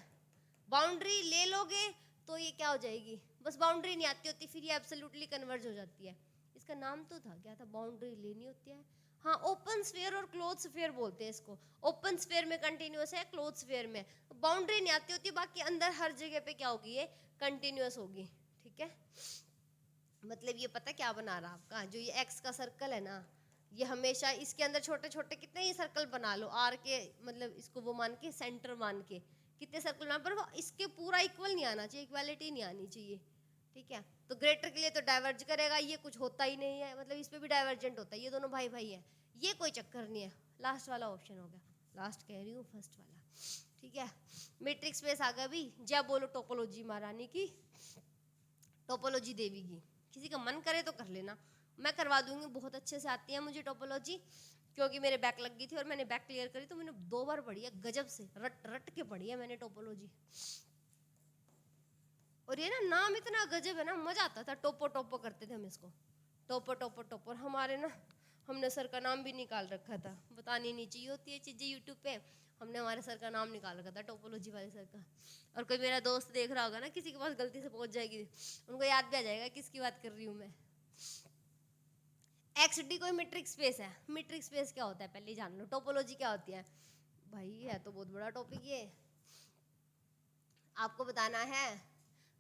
बाउंड्री ले लोगे तो ये क्या हो जाएगी, बस बाउंड्री नहीं आती होती फिर ये एब्सोल्युटली कन्वर्ज हो जाती है। इसका नाम तो था क्या था, बाउंड्री लेनी होती है, हाँ ओपन स्फीयर और क्लोज स्फीयर बोलते हैं इसको। ओपन स्फीयर में कंटिन्यूअस है, क्लोज स्फीयर में बाउंड्री नहीं आती होती, बाकी अंदर हर जगह पे क्या होगी, ये कंटिन्यूअस होगी, ठीक है। मतलब ये पता क्या बना रहा आपका, जो ये एक्स का सर्कल है ना, ये हमेशा इसके अंदर छोटे छोटे कितने ही सर्कल बना लो, आर के मतलब इसको वो मान के, सेंटर मान के कितने सर्कल बना, पर वो इसके पूरा इक्वल नहीं आना चाहिए, इक्वालिटी नहीं आनी चाहिए, ठीक है। तो ग्रेटर के लिए तो डाइवर्ज करेगा, ये कुछ होता ही नहीं है, मतलब इस पे भी डाइवर्जेंट होता है, ये दोनों भाई भाई है, ये कोई चक्कर नहीं है। लास्ट वाला ऑप्शन हो गया, लास्ट कह रही हूँ, फर्स्ट वाला, ठीक है। मैट्रिक स्पेस आ गया भी, जब बोलो टोपोलॉजी महारानी की, टोपोलॉजी देवी की, किसी का मन करे तो कर लेना, मैं करवा दूंगी, बहुत अच्छे से आती है मुझे टोपोलॉजी, क्योंकि मेरे बैक लग गई थी और मैंने बैक क्लियर करी, तो मैंने 2 बार पढ़ी है, गजब से रट रट के पढ़ी है मैंने टोपोलॉजी। और ये ना नाम इतना गजब है ना, मजा आता था, टोपो टोपो करते थे हम इसको, टोपो टोपो टोपो। और हमारे ना, हमने सर का नाम भी निकाल रखा था, बतानी नहीं चाहिए होती है चीजें यूट्यूब पे, हमने हमारे सर का नाम निकाल रखा था, टोपोलॉजी वाले सर का। और कोई मेरा दोस्त देख रहा होगा ना, किसी के पास गलती से पहुंच जाएगी, उनको याद भी आ जाएगा किसकी बात कर रही हूँ मैं। एक्स डी कोई मीट्रिक स्पेस है। मीट्रिक स्पेस क्या होता है पहले जान लो, टोपोलॉजी क्या होती है भाई, है तो बहुत बड़ा टॉपिक ये, आपको बताना है।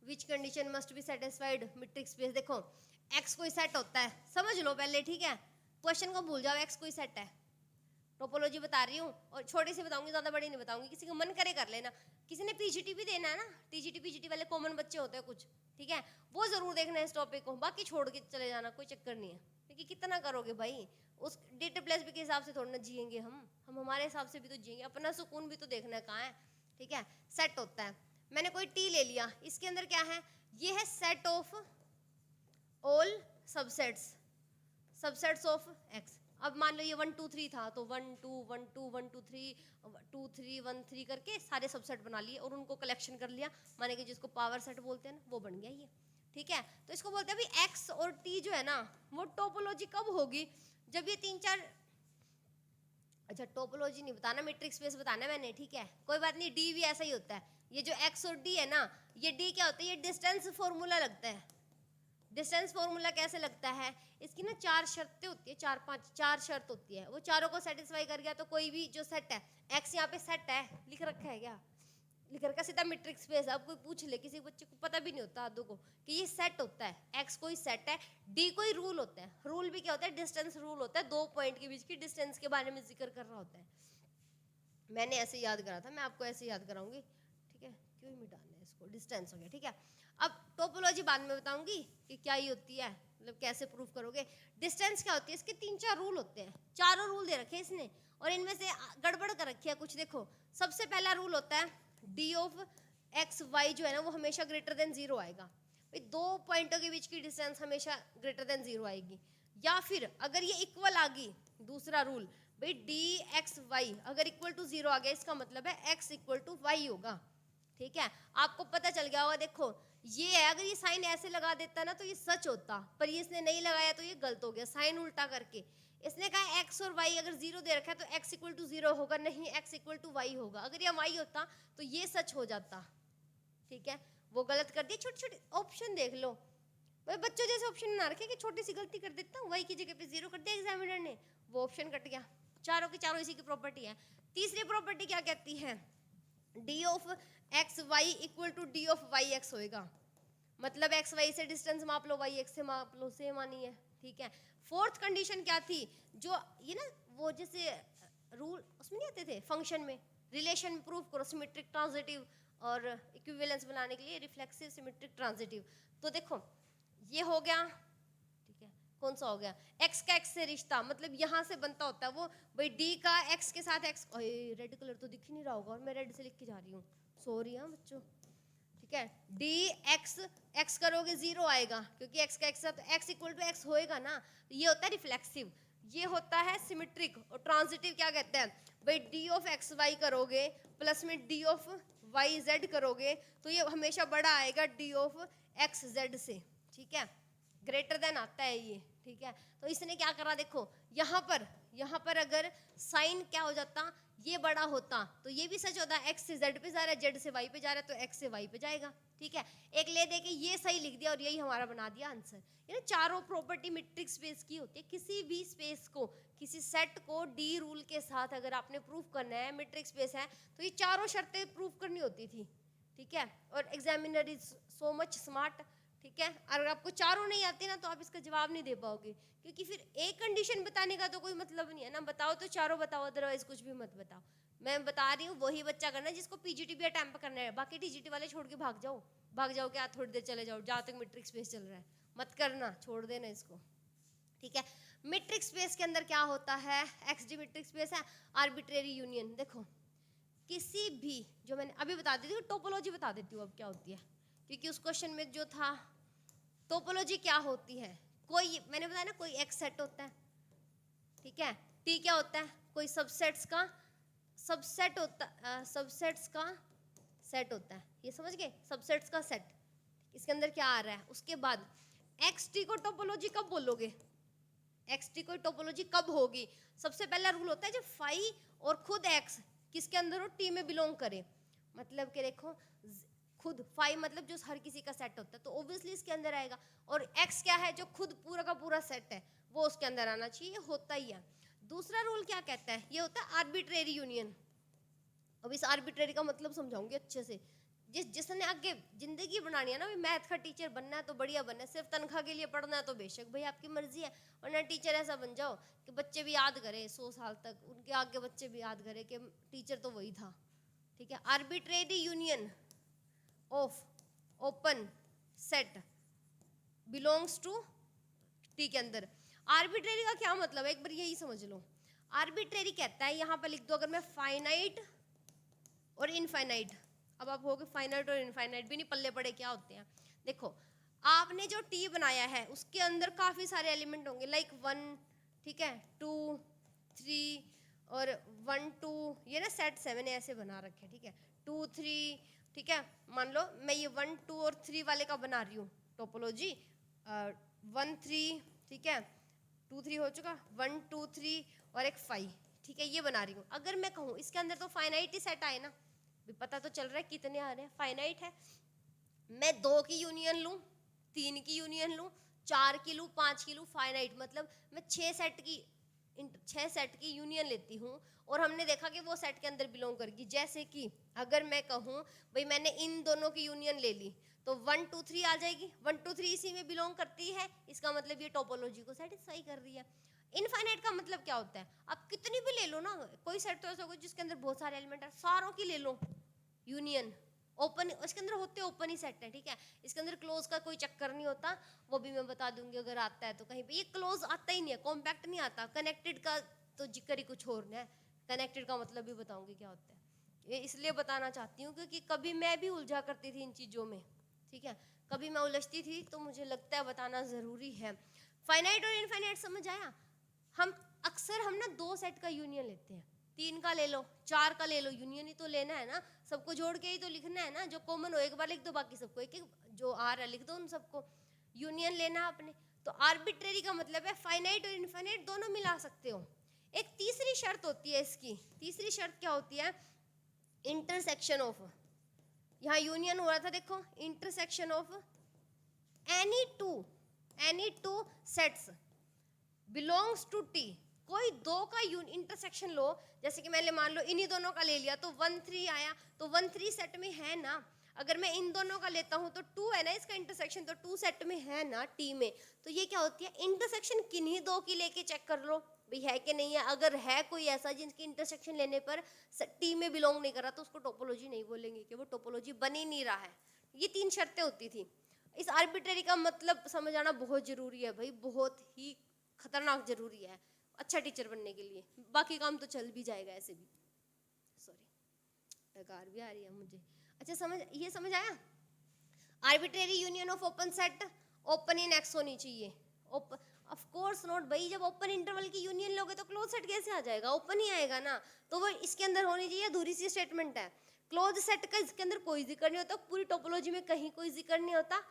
Which condition must be satisfied metric space. देखो एक्स कोई सेट होता है, समझ लो पहले, ठीक है, क्वेश्चन को भूल जाओ, एक्स कोई सेट है, टोपोलॉजी बता रही हूँ, और छोटी सी बताऊंगी, ज्यादा बड़ी नहीं बताऊंगी, किसी को मन करे कर लेना। किसी ने पीजीटी भी देना है ना, टीजीटी पीजीटी वाले कॉमन बच्चे होते हैं कुछ, ठीक है, वो जरूर देखना है इस टॉपिक को, बाकी छोड़ के चले जाना, कोई चक्कर नहीं है, क्योंकि कितना करोगे भाई, उस डेटा प्लस बी के हिसाब से थोड़ा ना जिएंगे हम हमारे हिसाब से भी तो जिएंगे, अपना सुकून भी तो देखना है कहाँ है, ठीक है। सेट होता है, मैंने कोई टी ले लिया, इसके अंदर क्या है, ये है set of all subsets of x. अब मान लो ये 1 2 3 था, तो 1 2 1 2 1 2 3 2 3 1 3 करके सारे सबसेट बना लिए और उनको कलेक्शन कर लिया, माने कि जिसको पावर सेट बोलते हैं ना, वो बन गया ये, ठीक है। तो इसको बोलते हैं अभी एक्स और टी जो है ना, वो टोपोलॉजी कब होगी, जब ये 3 4, अच्छा टोपोलॉजी नहीं बताना, मैट्रिक स्पेस बताना है मैंने, ठीक है, कोई बात नहीं। डी भी ऐसा ही होता है, ये जो एक्स और डी है ना, ये डी क्या होता है, ये डिस्टेंस फॉर्मूला लगता है। डिस्टेंस फॉर्मूला कैसे लगता है, इसकी ना 4 शर्तें होती है, 4 शर्त होती है, वो चारों को सेटिस्फाई कर गया तो कोई भी जो सेट है, एक्स यहाँ पे सेट है, लिख रखा है क्या, लिख रखा सीधा मैट्रिक स्पेस। अब कोई पूछ ले, किसी बच्चे को पता भी नहीं होता आधो को, कि ये सेट होता है, एक्स कोई सेट है, डी कोई रूल होता है, रूल भी क्या होता है, डिस्टेंस रूल होता है, 2 पॉइंट के बीच की डिस्टेंस के बारे में जिक्र कर रहा होता है। मैंने ऐसे याद करा था, मैं आपको ऐसे याद कराऊंगी, ठीक है, क्यों मिटाना है इसको, डिस्टेंस हो गया, ठीक है। अब टोपोलॉजी बाद में बताऊंगी कि क्या ही होती है, मतलब कैसे प्रूफ करोगे। डिस्टेंस क्या होती है, इसके 3 4 रूल होते हैं, चारों रूल दे रखे हैं इसने, और इनमें से गड़बड़ कर रखी है कुछ। देखो सबसे पहला रूल होता है डी ऑफ एक्स वाई जो है ना, वो हमेशा ग्रेटर देन 0 आएगा, भाई 2 पॉइंटों के बीच की डिस्टेंस हमेशा ग्रेटर देन 0 आएगी। या फिर अगर ये इक्वल आ गई, दूसरा रूल, भाई डी एक्स वाई अगर इक्वल टू 0 आ गया, इसका मतलब है एक्स इक्वल टू वाई होगा, ठीक है। आपको पता चल गया होगा, देखो ये है, अगर ये साइन ऐसे लगा देता ना तो ये सच होता, पर ये इसने नहीं लगाया तो ये गलत हो गया, साइन उल्टा करके इसने कहा एक्स और वाई अगर 0 दे रखा है तो एक्स इक्वल टू 0 होगा, नहीं एक्स इक्वल टू वाई होगा। अगर ये वाई होता तो ये सच हो जाता, ठीक है, वो गलत कर दिया। छोटे छोटे ऑप्शन देख लो, भाई बच्चों जैसे ऑप्शन बना रखे कि छोटी सी गलती कर देता हूँ, वाई की जगह पे 0 कर दिया एग्जामिनर ने, वो ऑप्शन कट गया। चारों के चारों इसी की प्रॉपर्टी है। तीसरी प्रॉपर्टी क्या कहती है, d of x y equal to d of y x होएगा, मतलब एक्स वाई से डिस्टेंस माप लो, वाई एक्स से माप लो, सेम आनी है, ठीक है। फोर्थ कंडीशन क्या थी, जो ये ना वो जैसे रूल उसमें नहीं आते थे फंक्शन में, रिलेशन प्रूव करो, सिमेट्रिक ट्रांजिटिव और इक्विवेलेंस बनाने के लिए रिफ्लेक्सिव सिमेट्रिक ट्रांजिटिव। तो देखो ये हो गया, ठीक है, कौन सा हो गया, एक्स का एक्स से रिश्ता, मतलब यहाँ से बनता होता है वो, भाई डी का एक्स के साथ एक्स, रेड कलर तो दिख ही नहीं रहा होगा और मैं रेड से लिख के जा रही हूँ, सॉरी हाँ बच्चों, ठीक है। डी एक्स एक्स करोगे 0 आएगा, क्योंकि एक्स का एक्स है तो एक्स इक्वल टू एक्स होएगा ना, ये होता है रिफ्लेक्सिव, ये होता है सिमेट्रिक। और ट्रांजिटिव क्या कहते हैं, भाई डी ऑफ एक्स वाई करोगे प्लस में डी ऑफ वाई जेड करोगे तो ये हमेशा बड़ा आएगा डी ऑफ एक्स जेड से, ठीक है, ग्रेटर देन आता है ये, ठीक है। तो इसने क्या करा, देखो यहाँ पर अगर साइन क्या हो जाता, ये बड़ा होता तो ये भी सच होता, एक्स से जेड पे जा रहा है, जेड से वाई पे जा रहा है तो एक्स से वाई पे जाएगा, ठीक है। एक ले दे के ये सही लिख दिया और यही हमारा बना दिया आंसर। ये ना चारों प्रॉपर्टी मैट्रिक्स स्पेस की होती है, किसी भी स्पेस को, किसी सेट को डी रूल के साथ अगर आपने प्रूफ करना है, मैट्रिक्स स्पेस है तो ये चारों शर्तें प्रूफ करनी होती थी, ठीक है। और examiner is so much smart, ठीक है, अगर आपको चारों नहीं आते ना तो आप इसका जवाब नहीं दे पाओगे, क्योंकि फिर एक कंडीशन बताने का तो कोई मतलब नहीं है ना, बताओ तो चारों बताओ, अदरवाइज कुछ भी मत बताओ। मैं बता रही हूँ वही बच्चा करना है जिसको पीजीटी भी अटेम्प्ट करना है, बाकी टीजीटी वाले छोड़ के भाग जाओ क्या, थोड़ी देर चले जाओ जहाँ तक मैट्रिक स्पेस चल रहा है, मत करना, छोड़ देना इसको, ठीक है। मीट्रिक स्पेस के अंदर क्या होता है, एक्स डी मीट्रिक स्पेस है, आर्बिट्रेरी यूनियन। देखो किसी भी, जो मैंने अभी बता देती हूँ, टोपोलॉजी बता देती हूँ अब क्या होती है, क्योंकि उस क्वेश्चन में जो था टोपोलॉजी क्या होती है, कोई मैंने बताया ना कोई एक्स सेट होता है, ठीक है, टी क्या होता है, कोई सबसेट्स का सबसेट होता, सबसेट्स का सेट होता है, ये समझ गए, सबसेट्स का सेट, इसके अंदर क्या आ रहा है। उसके बाद एक्स टी को टोपोलॉजी कब बोलोगे, एक्स टी को टोपोलॉजी कब होगी, सबसे पहला रूल होता है जब फाई और खुद एक्स किसके अंदर हो, टी में बिलोंग करे, मतलब कि देखो खुद फाई मतलब जो हर किसी का सेट होता है तो ऑब्वियसली इसके अंदर आएगा, और एक्स क्या है जो खुद पूरा का पूरा सेट है वो उसके अंदर आना चाहिए, होता ही है। दूसरा रूल क्या कहता है, ये होता है आर्बिट्रेरी यूनियन। अब इस आर्बिट्रेरी का मतलब समझाऊंगी अच्छे से, जिसने आगे जिंदगी बनानी है ना, मैथ का टीचर बनना है तो बढ़िया बनना है, सिर्फ तनख्वाह के लिए पढ़ना है तो बेशक भाई आपकी मर्जी है, वरना टीचर ऐसा बन जाओ कि बच्चे भी याद करें 100 साल तक, उनके आगे बच्चे भी याद करें कि टीचर तो वही था, ठीक है। Arbitrary union of open set belongs to T के अंदर। आर्बिट्रेरी का क्या मतलब है, एक बार यही समझ लो। आर्बिट्रेरी कहता है, यहाँ पर लिख दो अगर मैं फाइनाइट और इनफाइनाइट, अब आप होगे फाइनाइट और इनफाइनाइट भी नहीं पल्ले पड़े क्या होते हैं। देखो आपने जो टी बनाया है उसके अंदर काफ़ी सारे एलिमेंट होंगे, लाइक 1, ठीक है, 2, 3 और 1 2, ये ना सेट 7 ऐसे बना रखे, ठीक है, 2 3, ठीक है, मान लो मैं ये 1 2 और 3 वाले का बना रही हूँ टोपोलॉजी, 1 3, ठीक है, 2 3 हो चुका, 1 2 3 और एक 5, ठीक है, ये बना रही हूँ। अगर मैं कहूँ इसके अंदर तो फाइनाइट ही सेट आए ना, पता तो चल रहा है कितने आ रहे हैं, फाइनाइट है, मैं 2 की यूनियन लूं, 3 की यूनियन लूं, 4 की लूं, 5 की लूं, फाइनाइट मतलब मैं 6 सेट की यूनियन लेती हूँ, और हमने देखा कि वो सेट के अंदर बिलोंग करेगी। जैसे कि अगर मैं कहूँ भाई मैंने इन दोनों की यूनियन ले ली तो 1 2 3 आ जाएगी, 1 2 3 इसी में बिलोंग करती है, इसका मतलब ये टोपोलॉजी को सेटिस्फाई कर रही है। इनफाइनाइट का मतलब क्या होता है, आप कितनी भी ले लो ना, कोई सेट तो ऐसा होगा जिसके अंदर बहुत सारे एलिमेंट है, सारों की ले लो यूनियन, ओपन, इसके अंदर होते ओपन ही सेट है, ठीक है, इसके अंदर क्लोज का कोई चक्कर नहीं होता, वो भी मैं बता दूंगी अगर आता है तो कहीं पे, ये क्लोज आता ही नहीं है, कॉम्पैक्ट नहीं आता। कनेक्टेड का तो जिक्र ही कुछ और है, कनेक्टेड का मतलब भी बताऊंगी क्या होता है, ये इसलिए बताना चाहती हूँ क्योंकि कभी मैं भी उलझा करती थी इन चीज़ों में, ठीक है, कभी मैं उलझती थी तो मुझे लगता है बताना ज़रूरी है। फाइनाइट और इनफाइनाइट समझ आया। हम अक्सर हम ना 2 सेट का यूनियन लेते हैं, 3 का ले लो, 4 का ले लो, यूनियन ही तो लेना है ना, सबको जोड़ के ही तो लिखना है ना, जो कॉमन हो एक बार लिख दो, बाकी सबको एक एक जो आ रहा है लिख दो, उन सबको यूनियन लेना है अपने। तो आर्बिट्रेरी का मतलब है फाइनाइट और इनफाइनाइट दोनों मिला सकते हो। एक तीसरी शर्त होती है इसकी, तीसरी शर्त क्या होती है, इंटरसेक्शन ऑफ, यहाँ यूनियन हो रहा था देखो, intersection of any two sets belongs to T, कोई 2 का इंटरसेक्शन लो, जैसे कि मैंने मान लो इन्हीं दोनों का ले लिया तो 1 3 आया, तो 1 3 सेट में है ना, अगर मैं इन दोनों का लेता हूं तो 2 है ना इसका इंटरसेक्शन, तो 2 सेट में है ना टी में, तो ये क्या होती है, इंटरसेक्शन किन्हीं 2 की लेके चेक कर लो भाई है कि नहीं है। अगर है कोई ऐसा जिनकी इंटरसेक्शन लेने पर टी में बिलोंग नहीं कर रहा तो उसको टोपोलॉजी नहीं बोलेंगे, कि वो टोपोलॉजी बन ही नहीं रहा है। ये 3 शर्तें होती थी। इस आर्बिट्रेरी का मतलब समझ आना बहुत जरूरी है भाई, बहुत ही खतरनाक जरूरी है अच्छा टीचर बनने के लिए, बाकी काम तो चल भी जाएगा ऐसे भी, सॉरी डकार भी आ रही है मुझे। अच्छा ये समझ आया, arbitrary union of open set open in x होनी चाहिए, ऑफ कोर्स नॉट भाई, जब ओपन इंटरवल की यूनियन लोगे तो क्लोज सेट कैसे आ जाएगा, ओपन ही आएगा ना, तो वो इसके अंदर होनी चाहिए, अधूरी सी स्टेटमेंट है। क्लोज सेट का इसके अंदर कोई जिक्र नहीं होता, पूरी टोपोलॉजी में कहीं कोई जिक्र नहीं होता।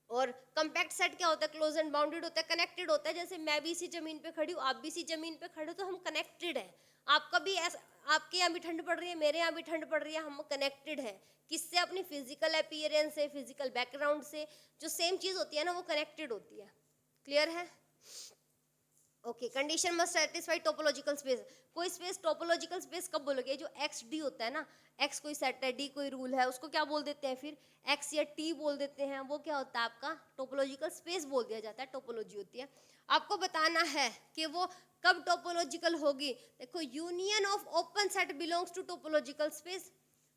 और कंपैक्ट सेट क्या होता है, क्लोज एंड बाउंडेड होता है, कनेक्टेड होता है, जैसे मैं भी इसी जमीन पे खड़ी हूँ, आप भी इसी जमीन पे खड़े हो, तो हम कनेक्टेड है। आपका भी ऐसा, आपके यहाँ भी ठंड पड़ रही है, मेरे यहाँ भी ठंड पड़ रही है, हम कनेक्टेड है, किससे, अपनी फिजिकल अपीयरेंस से, फिजिकल बैकग्राउंड से, जो सेम चीज होती है ना वो कनेक्टेड होती है। क्लियर है, okay. Condition must satisfy topological space, कोई स्पेस टोपोलॉजिकल स्पेस कब बोलोगे, जो एक्स डी होता है ना, एक्स कोई सेट है, डी कोई रूल है, उसको क्या बोल देते हैं फिर, एक्स या टी बोल देते हैं, वो क्या होता है आपका टोपोलॉजिकल स्पेस बोल दिया जाता है, टोपोलॉजी होती है। आपको बताना है कि वो कब टोपोलॉजिकल होगी, देखो union of open set belongs to topological space,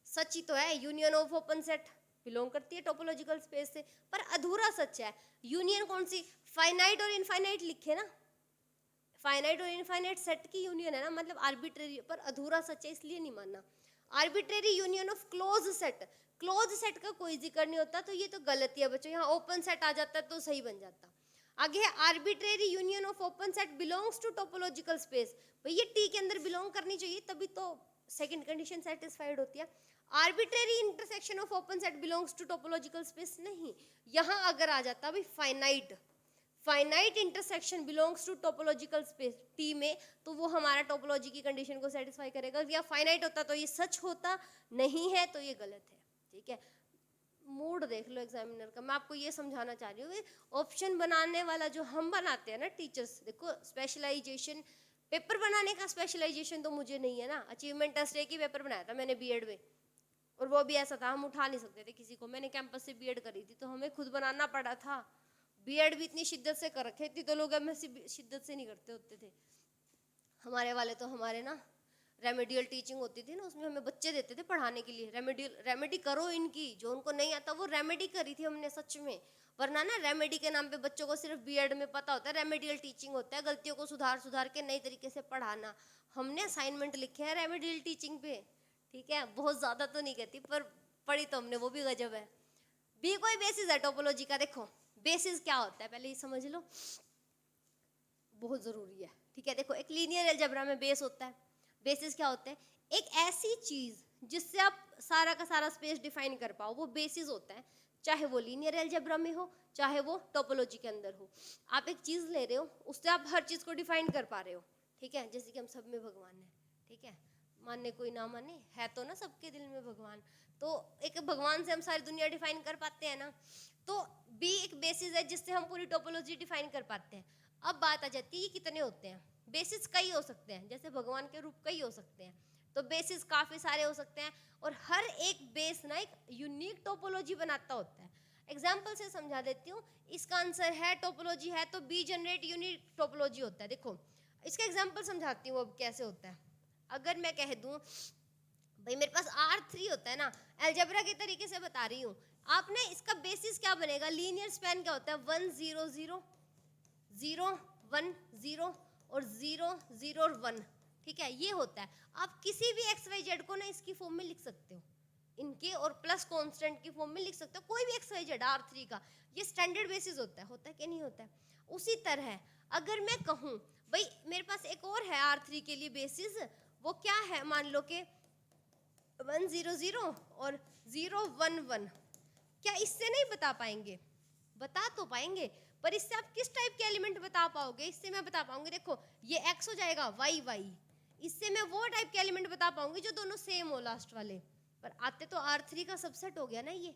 सच ही तो है, union of open set belong करती है टोपोलॉजिकल स्पेस से, पर अधूरा सच है। यूनियन कौन सी, फाइनाइट और इनफाइनाइट लिखे ना, फाइनाइट और इनफाइनाइट सेट की यूनियन है ना, मतलब आर्बिट्रेरी, पर अधूरा सच है इसलिए नहीं मानना। Arbitrary union of close set, close set का कोई जिक्र नहीं होता, तो ये तो गलती है बच्चों, यहाँ ओपन सेट आ जाता तो सही बन जाता। आगे है arbitrary union of open set belongs to topological space, भाई ये टी के अंदर बिलोंग करनी चाहिए तभी तो सेकंड कंडीशन सेटिस्फाइड होती है। Arbitrary intersection of open set belongs to topological space नहीं, यहाँ अगर आ जाता भाई finite, finite intersection belongs to topological space T में, तो वो हमारा टोपोलॉजी की कंडीशन को सेटिस्फाई करेगा। या फाइनाइट होता तो ये सच होता, नहीं है तो ये गलत है। ठीक है, मूड देख लो एग्जामिनर का, मैं आपको ये समझाना चाह रही हूँ, ऑप्शन बनाने वाला जो हम बनाते हैं ना टीचर्स, देखो स्पेशलाइजेशन, पेपर बनाने का स्पेशलाइजेशन तो मुझे नहीं है ना। अचीवमेंट टेस्ट एक ही पेपर बनाया था मैंने बीएड में, और वो भी ऐसा था हम उठा नहीं सकते थे किसी को, मैंने कैंपस से बीएड करी थी तो हमें खुद बनाना पड़ा था। बीएड भी इतनी शिद्दत से कर रखे, इतनी तो लोग एमएससी शिद्दत से नहीं करते होते थे हमारे वाले। तो हमारे ना रेमेडियल टीचिंग होती थी ना, उसमें हमें बच्चे देते थे पढ़ाने के लिए, रेमेडी करो इनकी, जो उनको नहीं आता वो रेमेडी करी थी हमने सच में। वरना ना रेमेडी के नाम पे बच्चों को सिर्फ बीएड में पता होता है रेमेडियल टीचिंग होता है, गलतियों को सुधार सुधार के नई तरीके से पढ़ाना। हमने असाइनमेंट लिखे हैं रेमेडियल टीचिंग पे, ठीक है, बहुत ज्यादा तो नहीं कहती पर पढ़ी तो हमने, वो भी गजब है। बी कोई बेसिस है टोपोलॉजी का, देखो बेसिस क्या होता है पहले ये समझ लो, बहुत जरूरी है। ठीक है, देखो एक लीनियर अलजेब्रा में बेस होता है, बेसिस क्या होता है, एक ऐसी चीज जिससे आप सारा का सारा स्पेस डिफाइन कर पाओ, वो बेसिस होता है। चाहे वो लीनियर अलजेब्रा में हो, चाहे वो टोपोलॉजी के अंदर हो, आप एक चीज ले रहे हो, उससे आप हर चीज को डिफाइन कर पा रहे हो। ठीक है, जैसे कि हम सब में भगवान है, ठीक है, मानने कोई ना माने, है तो ना सबके दिल में भगवान, तो एक भगवान से हम सारी दुनिया डिफाइन कर पाते हैं ना। तो बी एक बेसिस है जिससे हम पूरी टोपोलॉजी डिफाइन कर पाते हैं। अब बात आ जाती है ये कितने होते हैं, बेसिस कई हो सकते हैं, जैसे भगवान के रूप कई हो सकते हैं, तो बेसिस काफी सारे हो सकते हैं, और हर एक बेस ना एक यूनिक टोपोलॉजी बनाता होता है। एग्जाम्पल से समझा देती हूँ, इसका आंसर है टोपोलॉजी है तो बी जनरेट यूनिक टोपोलॉजी होता है। देखो इसका एग्जाम्पल समझाती हूँ अब कैसे होता है। अगर मैं कह दूं भाई मेरे पास R3 होता है ना, अलजेब्रा के तरीके से बता रही हूँ, आपने इसका बेसिस क्या बनेगा, लीनियर स्पैन क्या होता है, 1 0 0 0 1 0 और 0 0 और 1। ठीक है, ये होता है। आप किसी भी XYZ को ना इसकी फॉर्म में लिख सकते हो, इनके और प्लस कांस्टेंट की फॉर्म में लिख सकते हो, कोई भी XYZ R3 का, ये स्टैंडर्ड बेसिस होता है कि नहीं होता है। उसी तरह अगर मैं कहूँ भाई मेरे पास एक और है R3 के लिए बेसिस, वो क्या है, मान लो कि 1 0 0 और 0 1 1, क्या इससे नहीं बता पाएंगे, बता तो पाएंगे, पर इससे आप किस टाइप के एलिमेंट बता पाओगे, इससे मैं बता पाऊंगी, देखो ये x हो जाएगा y y, इससे मैं वो टाइप के एलिमेंट बता पाऊंगी जो दोनों सेम हो लास्ट वाले, पर आते तो R3 का सबसेट हो गया ना, ये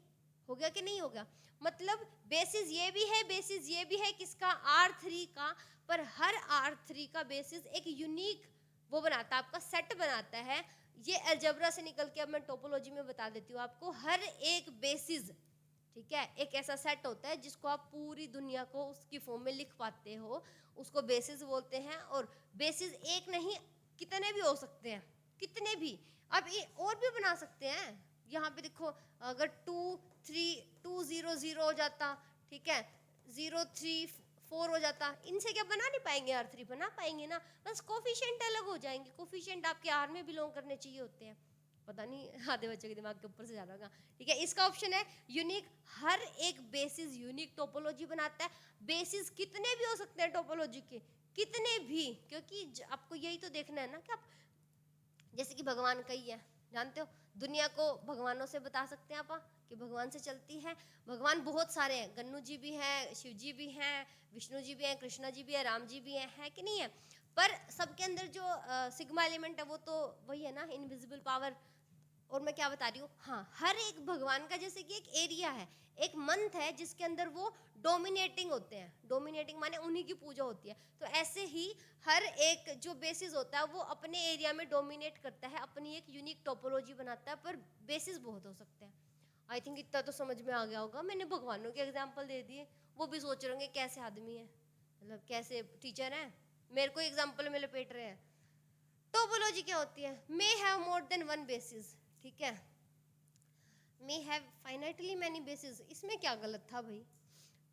हो गया कि नहीं हो गया। मतलब बेसिस ये भी है, बेसिस ये भी है किसका, R3 का, पर हर R3 का बेसिस एक यूनिक वो बनाता है, आपका सेट बनाता है। ये अलजेब्रा से निकल के अब मैं टोपोलॉजी में बता देती हूँ आपको, हर एक बेसिस, ठीक है, एक ऐसा सेट होता है जिसको आप पूरी दुनिया को उसकी फॉर्म में लिख पाते हो, उसको बेसिस बोलते हैं। और बेसिस एक नहीं कितने भी हो सकते हैं, कितने भी, अब ये और भी बना सकते हैं। यहाँ पे देखो अगर 2 3 2 0 0 हो जाता, ठीक है, 0 3 4 हो जाता, इनसे क्या बना नहीं पाएंगे, R3 बना पाएंगे ना, बस कोफिशिएंट अलग हो जाएंगे, कोफिशिएंट आपके R में बिलोंग करने चाहिए होते हैं, पता नहीं आधे बच्चों के दिमाग के ऊपर से जा रहा होगा। ठीक है, इसका ऑप्शन है यूनिक, हर एक बेसिस यूनिक टोपोलॉजी बनाता है। बेसिस कितने भी हो सकते हैं टोपोलॉजी के, कितने भी, क्योंकि आपको यही तो देखना है ना कि आप, जैसे कि भगवान का ही है, जानते हो दुनिया को भगवानों से बता सकते हैं आप कि भगवान से चलती है, भगवान बहुत सारे हैं, गन्नू जी भी हैं, शिव जी भी हैं, विष्णु जी भी हैं, कृष्णा जी भी है, राम जी भी हैं, है कि नहीं है, पर सबके अंदर जो सिग्मा एलिमेंट है वो तो वही है ना, इनविजिबल पावर। और मैं क्या बता रही हूँ, हाँ हर एक भगवान का जैसे कि एक एरिया है, एक मंथ है जिसके अंदर वो डोमिनेटिंग होते हैं, डोमिनेटिंग माने उन्हीं की पूजा होती है। तो ऐसे ही हर एक जो बेसिस होता है वो अपने एरिया में डोमिनेट करता है, अपनी एक यूनिक टोपोलॉजी बनाता है, पर बेसिस बहुत हो सकते हैं। आई थिंक इतना तो समझ में आ गया होगा, मैंने भगवानों के एग्जाम्पल दे दिए, वो भी सोच रहे होंगे कैसे आदमी है, मतलब कैसे टीचर हैं, मेरे को एग्जाम्पल में लपेट रहे हैं। टोपोलॉजी क्या होती है, may have more than one basis, ठीक है, may have finitely many basis, इसमें क्या गलत था भाई,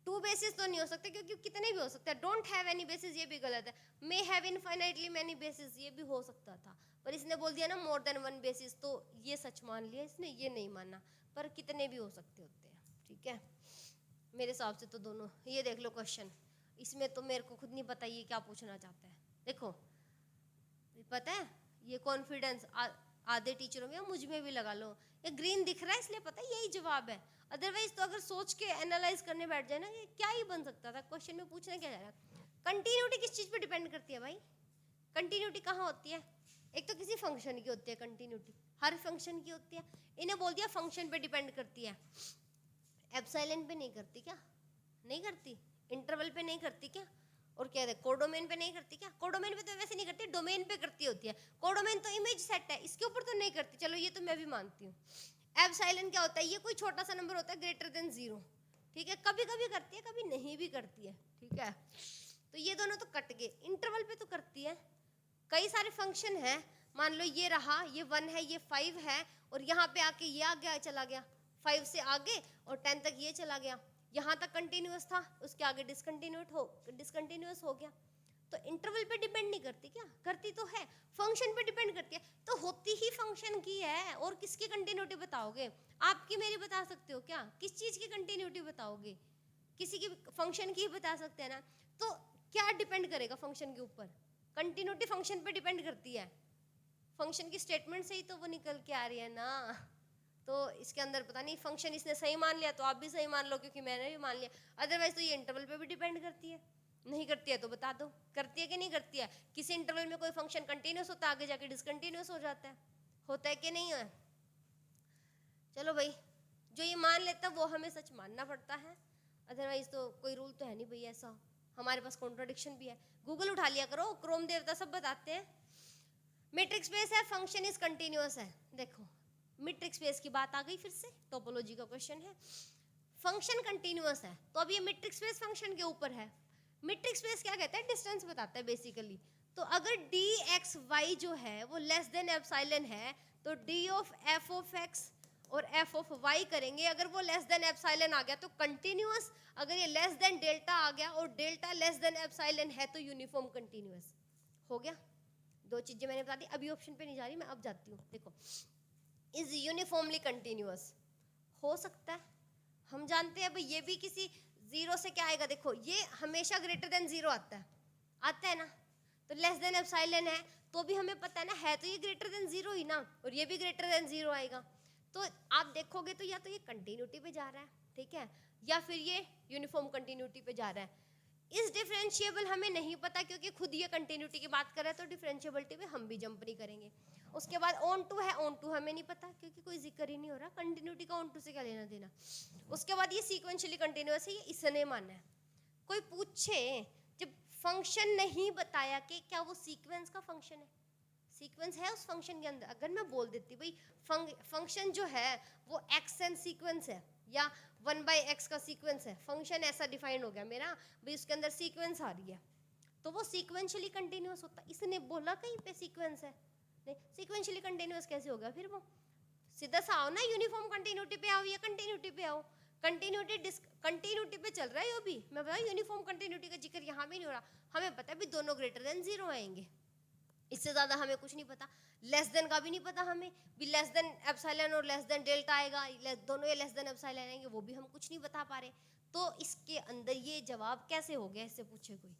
2 बेसिस तो नहीं हो सकते, क्योंकि कितने भी हो सकते हैं। डोंट हैव एनी बेसिस, ये भी गलत है। May have infinitely many basis, ये भी हो सकता था, पर इसने बोल दिया ना मोर देन 1 बेसिस, तो ये सच मान लिया इसने, ये नहीं माना, पर कितने भी हो सकते होते हैं। ठीक है, मेरे हिसाब से तो दोनों। ये देख लो क्वेश्चन, इसमें तो मेरे को खुद नहीं पता ये क्या पूछना चाहता है। देखो पता है, ये कॉन्फिडेंस आधे टीचरों में, मुझ में भी लगा लो, ये ग्रीन दिख रहा है इसलिए पता है यही जवाब है। अदरवाइज तो अगर सोच के एनालाइज करने बैठ जाए ना, ये क्या ही बन सकता था। क्वेश्चन में पूछने क्या जा रहा है। कंटिन्यूटी किस चीज पे डिपेंड करती है भाई? कंटिन्यूटी कहाँ होती है? एक तो किसी फंक्शन की होती है कंटिन्यूटी, हर फंक्शन की होती है। इन्हें बोल दिया फंक्शन पे डिपेंड करती है, एप्सिलॉन पे नहीं करती क्या? नहीं करती। इंटरवल पे नहीं करती क्या? और क्या है, कोडोमेन पे नहीं करती क्या? कोडोमेन पे तो वैसे नहीं करती, डोमेन पे करती होती है। कोडोमेन तो इमेज सेट है, इसके ऊपर तो नहीं करती, चलो ये तो मैं भी मानती हूँ। एप्सिलॉन क्या होता है? ये कोई छोटा सा नंबर होता है ग्रेटर देन 0। ठीक है, कभी कभी करती है, कभी नहीं भी करती है। ठीक है, तो ये दोनों तो कट गए। इंटरवल पे तो करती है। कई सारे फंक्शन है, मान लो ये रहा, ये 1 है, ये 5 है, और यहाँ पे आके ये आ गया, चला गया 5 से आगे, और 10 तक ये चला गया, यहाँ तक कंटिन्यूअस था, उसके आगे डिसकंटिन्यूअस हो गया। तो इंटरवल पे डिपेंड नहीं करती क्या? करती तो है। फंक्शन पे डिपेंड करती है, तो होती ही फंक्शन की है। और किसकी कंटिन्यूटी बताओगे? आपकी मेरी बता सकते हो क्या? किस चीज की कंटिन्यूटी बताओगे? किसी की फंक्शन की ही बता सकते हैं ना। तो क्या डिपेंड करेगा फंक्शन के ऊपर? कंटिन्यूटी फंक्शन पे डिपेंड करती है। फंक्शन की स्टेटमेंट से ही तो वो निकल के आ रही है ना। तो इसके अंदर पता नहीं, फंक्शन इसने सही मान लिया तो आप भी सही मान लो, क्योंकि मैंने भी मान लिया। अदरवाइज तो ये इंटरवल पे भी डिपेंड करती है। नहीं करती है तो बता दो, करती है कि नहीं करती है? किसी इंटरवल में कोई फंक्शन कंटिन्यूस होता है, आगे जाके डिसकंटिन्यूस हो जाता है, होता है कि नहीं है? चलो भाई, जो ये मान लेता वो हमें सच मानना पड़ता है, अदरवाइज तो कोई रूल तो है नहीं भाई ऐसा। हमारे पास कॉन्ट्राडिक्शन भी है, गूगल उठा लिया करो, क्रोम देवता सब बताते हैं। मैट्रिक्स स्पेस है, फंक्शन इज कंटिन्यूअस है। देखो मैट्रिक्स स्पेस की बात आ गई, फिर से टोपोलॉजी का क्वेश्चन है। फंक्शन कंटिन्यूअस है, तो अब ये मैट्रिक्स स्पेस फंक्शन के ऊपर है। मैट्रिक्स स्पेस क्या कहता है? डिस्टेंस बताता है बेसिकली। तो अगर डी एक्स वाई जो है वो लेस देन एप्सिलॉन है, तो D of F of x और एफ ऑफ वाई करेंगे, अगर वो लेस देन एप्सिलॉन आ गया तो कंटिन्यूअस, अगर ये लेस देन डेल्टा आ गया और डेल्टा लेस देन एप्सिलॉन है तो यूनिफॉर्म कंटिन्यूअस हो गया। दो चीजें मैंने बता दी, अभी ऑप्शन पे नहीं जा रही मैं, अब जाती हूँ। देखो, इज यूनिफॉर्मली कंटिन्यूअस हो सकता है, हम जानते हैं भाई। ये भी किसी 0 से क्या आएगा? देखो ये हमेशा ग्रेटर देन 0 आता है ना। तो लेस देन एप्सिलॉन है तो भी हमें पता है ना, है तो ये ग्रेटर देन 0 ही ना, और ये भी ग्रेटर देन 0 आएगा। तो आप देखोगे तो या तो ये कंटिन्यूटी पे जा रहा है, ठीक है, या फिर ये यूनिफॉर्म कंटिन्यूटी पे जा रहा है। इस डिफरेंशिएबल हमें नहीं पता, क्योंकि खुद ये कंटिन्यूटी की बात कर रहा है, तो डिफरेंशिएबिलिटी पे हम भी जंप नहीं करेंगे। उसके बाद ऑन टू है, ऑन टू हमें नहीं पता क्योंकि कोई जिक्र ही नहीं हो रहा, कंटिन्यूटी का ऑन टू से क्या लेना देना। उसके बाद ये सीक्वेंशियली कंटिन्यूअस है, ये इसने माना है। कोई पूछे जब फंक्शन नहीं बताया कि क्या वो सीक्वेंस का फंक्शन है, सीक्वेंस है उस फंक्शन के अंदर, अगर मैं बोल देती भाई फंक्शन जो है वो एक्स एन सीक्वेंस है या 1/x का सीक्वेंस है, फंक्शन ऐसा डिफाइन हो गया मेरा भाई, उसके अंदर सीक्वेंस आ रही है, तो वो सीक्वेंशियली कंटिन्यूअस होता। इसने बोला कहीं पे सीक्वेंस है? नहीं, सीक्वेंशियली कंटिन्यूअस कैसे होगा फिर? वो सीधा सा आओ ना, यूनिफॉर्म कंटिन्यूटी पे आओ या कंटिन्यूटी पे आओ। कंटिन्यूटी पे चल रहा है, यो भी मैं बता, यूनिफॉर्म कंटिन्यूटी का जिक्र यहाँ भी नहीं हो रहा। हमें पता है भी दोनों ग्रेटर देन 0 आएंगे, इससे ज़्यादा हमें कुछ नहीं पता। लेस देन का भी नहीं पता हमें, भी लेस देन एप्सिलॉन और लेस देन डेल्टा आएगा, दोनों ये लेस देन एप्सिलॉन आएंगे, वो भी हम कुछ नहीं बता पा रहे। तो इसके अंदर ये जवाब कैसे हो गया? इससे पूछे कोई,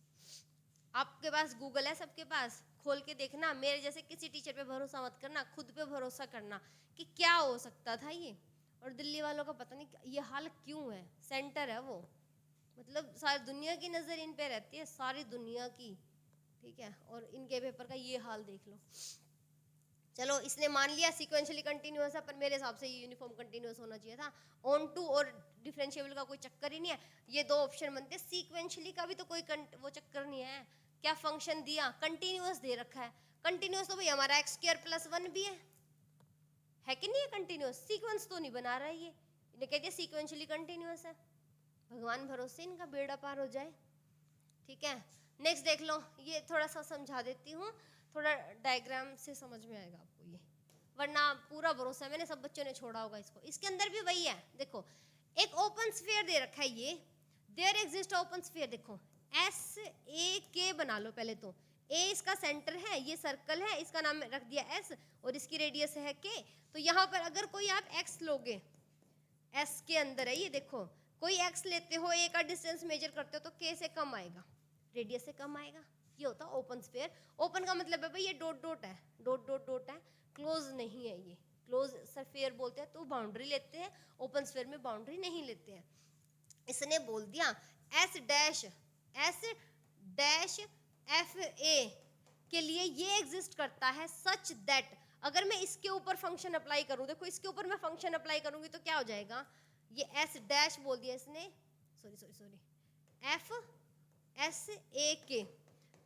आपके पास गूगल है, सबके पास, खोल के देखना। मेरे जैसे किसी टीचर पे भरोसा मत करना, खुद पे भरोसा करना कि क्या हो सकता था ये। और दिल्ली वालों का पता नहीं ये हाल क्यों है, सेंटर है वो, मतलब सारी दुनिया की नज़र इन पे रहती है, सारी दुनिया की, ठीक है, और इनके पेपर का ये हाल देख लो। चलो इसने मान लिया सीक्वेंशियली कंटिन्यूअस है, पर मेरे हिसाब से ये यूनिफॉर्म कंटिन्यूअस होना चाहिए था। ऑन टू और डिफरेंशिएबल का कोई चक्कर ही नहीं है, ये दो ऑप्शन बनते। सीक्वेंशियली का भी तो कोई वो चक्कर नहीं है। क्या फंक्शन दिया? कंटिन्यूअस दे रखा है। कंटिन्यूअस तो भाई हमारा x² + 1 भी है कि नहीं है कंटिन्यूअस? सीक्वेंस तो नहीं बना रहा है ये, इन्हें कह दिया सीक्वेंशियली कंटिन्यूअस है। भगवान भरोसे इनका बेड़ा पार हो जाए। ठीक है, नेक्स्ट देख लो, ये थोड़ा सा समझा देती हूँ, थोड़ा डायग्राम से समझ में आएगा आपको ये, वरना पूरा भरोसा है, मैंने सब बच्चों ने छोड़ा होगा इसको। इसके अंदर भी वही है, देखो एक ओपन स्फीयर दे रखा है, ये देयर एग्जिस्ट ओपन स्फीयर, देखो एस ए के बना लो पहले तो, ए इसका सेंटर है, ये सर्कल है, इसका नाम रख दिया एस और इसकी रेडियस है के। तो यहाँ पर अगर कोई आप एक्स लोगे, एस के अंदर है ये, देखो कोई एक्स लेते हो, ए का डिस्टेंस मेजर करते हो तो के से कम आएगा, रेडियस से कम आएगा, ये होता है ओपन स्फीयर। ओपन का मतलब है भाई ये डॉट डॉट है, डॉट डॉट डॉट है, क्लोज नहीं है ये, क्लोज स्फीयर बोलते हैं तो बाउंड्री लेते हैं, ओपन स्फीयर में बाउंड्री नहीं लेते हैं। इसने बोल दिया एस डैश एफ ए के लिए ये एग्जिस्ट करता है सच दैट, अगर मैं इसके ऊपर फंक्शन अप्लाई करूं, देखो इसके ऊपर मैं फंक्शन अप्लाई करूंगी तो क्या हो जाएगा, ये एस डैश बोल दिया इसने, सॉरी एफ एस ए के,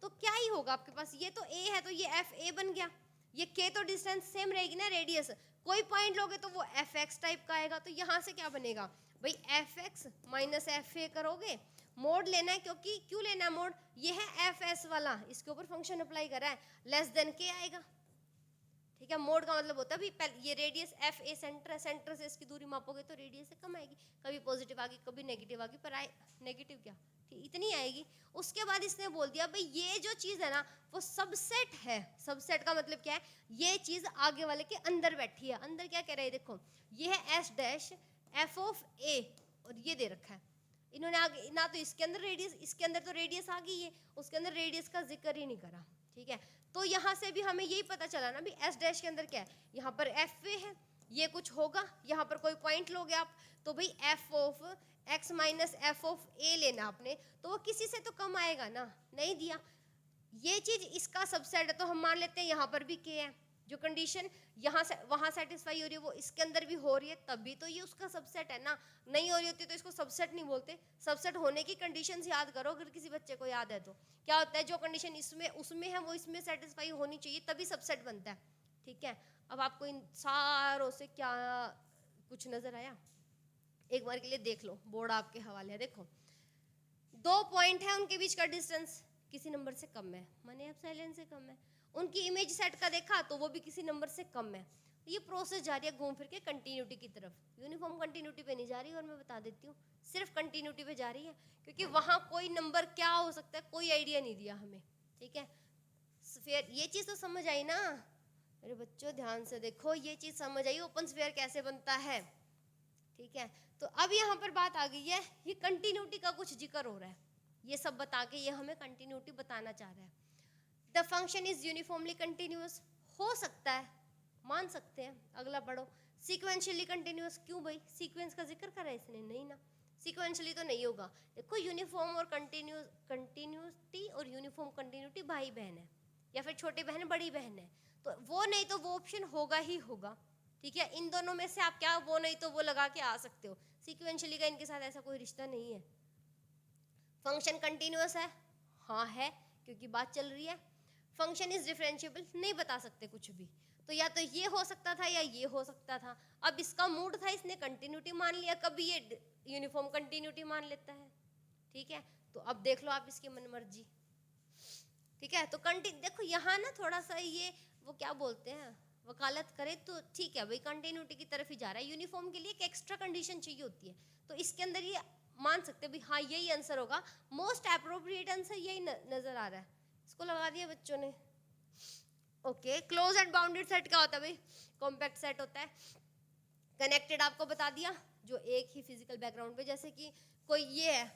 तो क्या ही होगा आपके पास, ये तो ए है तो ये एफ ए बन गया, ये के तो डिस्टेंस सेम रहेगी ना, रेडियस कोई पॉइंट लोगे तो वो एफ एक्स टाइप का आएगा, तो यहाँ से क्या बनेगा भाई F x minus F A करोगे, मोड लेना है, क्योंकि क्यों लेना है मोड, ये है एफ एस वाला, इसके ऊपर फंक्शन अप्लाई करा है, लेस देन के आएगा, ठीक है। मोड का मतलब होता है भी ये रेडियस एफ ए सेंटर है, सेंटर से इसकी दूरी मापोगे तो रेडियस से कम आएगी, कभी पॉजिटिव आ गई कभी नेगेटिव आ गई, पर आए नेगेटिव क्या, ठीक इतनी आएगी। उसके बाद इसने बोल दिया भाई ये जो चीज़ है ना वो सबसेट है, सबसेट का मतलब क्या है, ये चीज़ आगे वाले के अंदर बैठी है, अंदर क्या कह रहे हैं, देखो ये है एस डैश एफ ऑफ ए और ये दे रखा है, इन्होंने आगे ना तो इसके अंदर रेडियस, इसके अंदर तो रेडियस आ गई है, उसके अंदर रेडियस का जिक्र ही नहीं करा, ठीक है। तो यहाँ से भी हमें यही पता चला ना भी एस डैश के अंदर क्या है, यहाँ पर एफ ए है, ये कुछ होगा, यहाँ पर कोई पॉइंट लोगे आप तो भाई F of X minus F of A लेना आपने, तो वो किसी से तो कम आएगा ना, नहीं दिया, ये चीज इसका सबसेट है तो हम मान लेते हैं यहाँ पर भी के है, जो कंडीशन यहाँ से वहाँ सेटिस्फाई हो रही है वो इसके अंदर भी हो रही है, तभी तो ये उसका सबसेट है ना, नहीं हो रही होती तो इसको सबसेट नहीं बोलते। सबसेट होने की कंडीशंस याद करो, अगर किसी बच्चे को याद है तो क्या होता है, जो कंडीशन इसमें उसमें है वो इसमें सेटिस्फाई होनी चाहिए तभी सबसेट बनता है, ठीक है। अब आपको इन सारों से क्या कुछ नजर आया, एक बार के लिए देख लो, बोर्ड आपके हवाले है, देखो दो पॉइंट है उनके बीच का डिस्टेंस किसी नंबर से कम है, माने एप्सिलॉन से कम है, उनकी इमेज सेट का देखा तो वो भी किसी नंबर से कम है, ये प्रोसेस जा रही है घूम फिर के कंटिन्यूटी की तरफ, यूनिफॉर्म कंटिन्यूटी पे नहीं जा रही, और मैं बता देती हूँ सिर्फ कंटिन्यूटी पे जा रही है, क्योंकि वहाँ कोई नंबर क्या हो सकता है कोई आइडिया नहीं दिया हमें, ठीक है। फिर ये चीज़ तो समझ आई ना मेरे बच्चों, ध्यान से देखो ये चीज़ समझ आई ओपन स्फीयर कैसे बनता है, ठीक है। तो अब यहाँ पर बात आ गई है, ये कंटिन्यूटी का कुछ जिक्र हो रहा है, ये सब बता के ये हमें कंटिन्यूटी बताना चाह रहा है। The function is uniformly continuous, हो सकता है, मान सकते हैं। अगला पढ़ो, सीक्वेंशियली कंटिन्यूअस, क्यों भाई सीक्वेंस का जिक्र करा है इसने, नहीं ना, सीक्वेंशियली तो नहीं होगा। देखो यूनिफॉर्म और कंटिन्यूटी और यूनिफॉर्म कंटिन्यूटी भाई बहन है, या फिर छोटी बहन बड़ी बहन है, तो वो नहीं तो वो ऑप्शन होगा ही होगा, ठीक है। इन दोनों में से आप क्या वो नहीं तो वो लगा के आ सकते हो, सीक्वेंशियली का इनके साथ ऐसा कोई रिश्ता नहीं है। फंक्शन कंटिन्यूअस है, हाँ है, क्योंकि बात चल रही है। फंक्शन इज डिफरेंशिएबल, नहीं बता सकते कुछ भी, तो या तो ये हो सकता था या ये हो सकता था। अब इसका मूड था, इसने कंटिन्यूटी मान लिया, कभी ये यूनिफॉर्म कंटिन्यूटी मान लेता है, ठीक है। तो अब देख लो आप इसकी मनमर्जी, ठीक है। तो देखो यहाँ ना थोड़ा सा ये वो क्या बोलते हैं, वकालत करे तो ठीक है भाई, कंटिन्यूटी की तरफ ही जा रहा है। यूनिफॉर्म के लिए एक एक्स्ट्रा कंडीशन चाहिए होती है, तो इसके अंदर ये मान सकते हैं भाई हाँ यही आंसर होगा, मोस्ट अप्रोप्रिएट आंसर यही नजर आ रहा है, इसको लगा दिया बच्चों ने। Okay, close and bounded set क्या होता है भाई, कॉम्पैक्ट सेट होता है। कनेक्टेड आपको बता दिया, जो एक ही फिजिकल बैकग्राउंड पे, जैसे कि कोई ये है,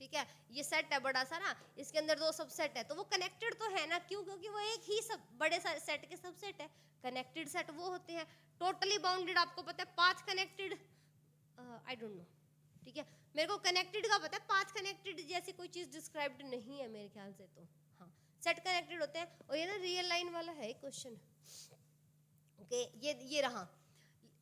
ठीक है, ये सेट है बड़ा सा ना, इसके अंदर दो सबसेट है, तो वो कनेक्टेड तो है ना, क्यों, क्योंकि वो एक ही सब बड़े सेट के सबसेट है। कनेक्टेड सेट वो होते हैं। टोटली बाउंडेड आपको पता है, path connected I don't know, ठीक है, मेरे को कनेक्टेड का पता है, पाथ कनेक्टेड जैसी कोई चीज़ डिस्क्राइब्ड नहीं है मेरे ख्याल से, तो हाँ सेट कनेक्टेड होते हैं। और ये ना रियल लाइन वाला है क्वेश्चन, ओके, ये रहा,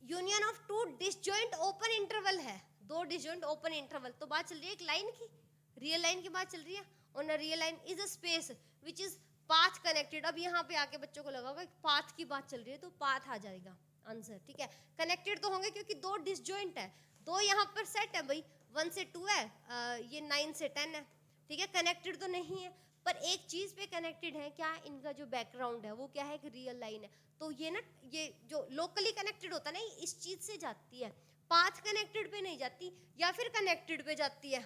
union of two disjoint open interval है, दो डिसजॉइंट ओपन इंटरवल, तो बात चल रही है एक लाइन की, रियल लाइन की बात चल रही है, और ना real line is a space which is path connected. अब यहाँ पे आके बच्चों को लगा होगा पाथ की बात चल रही है, तो पाथ आ जाएगा आंसर, ठीक है। कनेक्टेड तो होंगे क्योंकि दो डिसजॉइंट है, दो यहाँ पर सेट है भाई, 1 से 2 है, ये 9 से 10 है, ठीक है। कनेक्टेड तो नहीं है, पर एक चीज़ पे कनेक्टेड है, क्या, इनका जो बैकग्राउंड है वो क्या है, एक रियल लाइन है, तो ये ना ये जो लोकली कनेक्टेड होता है ना, इस चीज़ से जाती है, पाथ कनेक्टेड पे नहीं जाती, या फिर कनेक्टेड पे जाती है,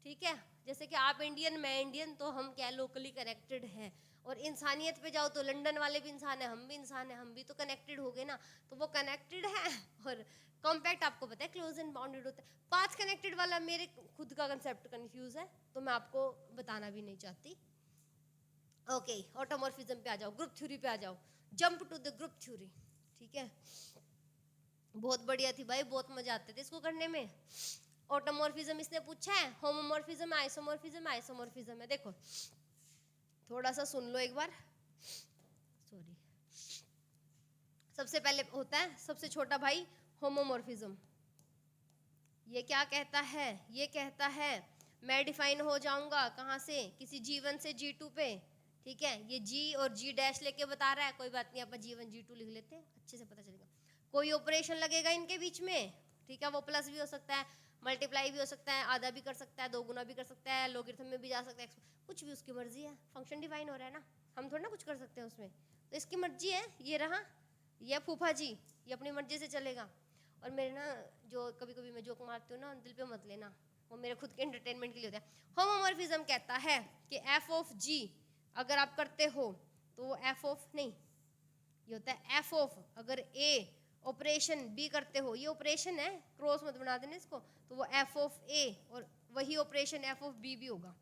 ठीक है, जैसे कि आप इंडियन मैं इंडियन, तो हम क्या लोकली कनेक्टेड हैं। और इंसानियत पे जाओ तो लंदन वाले भी इंसान है, हम भी इंसान है, हम भी तो कनेक्टेड हो गए ना। तो वो कनेक्टेड है। और कॉम्पैक्ट आपको पता है क्लोज एंड बाउंडेड होता है। पाथ कनेक्टेड वाला मेरे खुद का कंसेप्ट कंफ्यूज है, तो मैं आपको बताना भी नहीं चाहती। ओके, ऑटोमॉर्फिज्म पे आ जाओ, ग्रुप थ्योरी पे आ जाओ, jump to the group theory. ठीक है, बहुत बढ़िया थी भाई, बहुत मजा आते थे इसको करने में। ऑटोमॉर्फिज्म इसने पूछा है, होमोमॉर्फिज्म, आइसोमॉर्फिज्म, आइसोमॉर्फिज्म है। देखो थोड़ा सा सुन लो एक बार, सॉरी। सबसे पहले होता है सबसे छोटा भाई होमोमॉर्फिज्म। ये क्या कहता है? ये कहता है मैं डिफाइन हो जाऊंगा कहाँ से, किसी G1 से G2 पे। ठीक है, ये G और G डैश लेके बता रहा है, कोई बात नहीं, अपन G1 G2 लिख लेते हैं, अच्छे से पता चलेगा। कोई ऑपरेशन लगेगा इनके बीच में, ठीक है, वो प्लस भी हो सकता है, मल्टीप्लाई भी हो सकता है, आधा भी कर सकता है, दो गुना भी कर सकता है, लोगरिथम में भी जा सकता है, कुछ भी उसकी मर्जी है। फंक्शन डिफाइन हो रहा है ना, हम थोड़ा ना कुछ कर सकते हैं उसमें, तो इसकी मर्जी है। ये रहा, ये फूफा जी, ये अपनी मर्जी से चलेगा। और मेरे ना जो कभी कभी मैं जोक मारती हूँ ना, दिल पे मत लेना, वो मेरे खुद के एंटरटेनमेंट के लिए होता है। होमोमॉर्फिज्म कहता है कि एफ ऑफ जी अगर आप करते हो तो वो एफ ऑफ नहीं, ये होता है एफ ऑफ अगर ए ऑपरेशन बी करते हो, ये ऑपरेशन है, क्रॉस मत बना देना इसको, तो वो एफ ऑफ ए और वही ऑपरेशन एफ ऑफ बी भी होगा।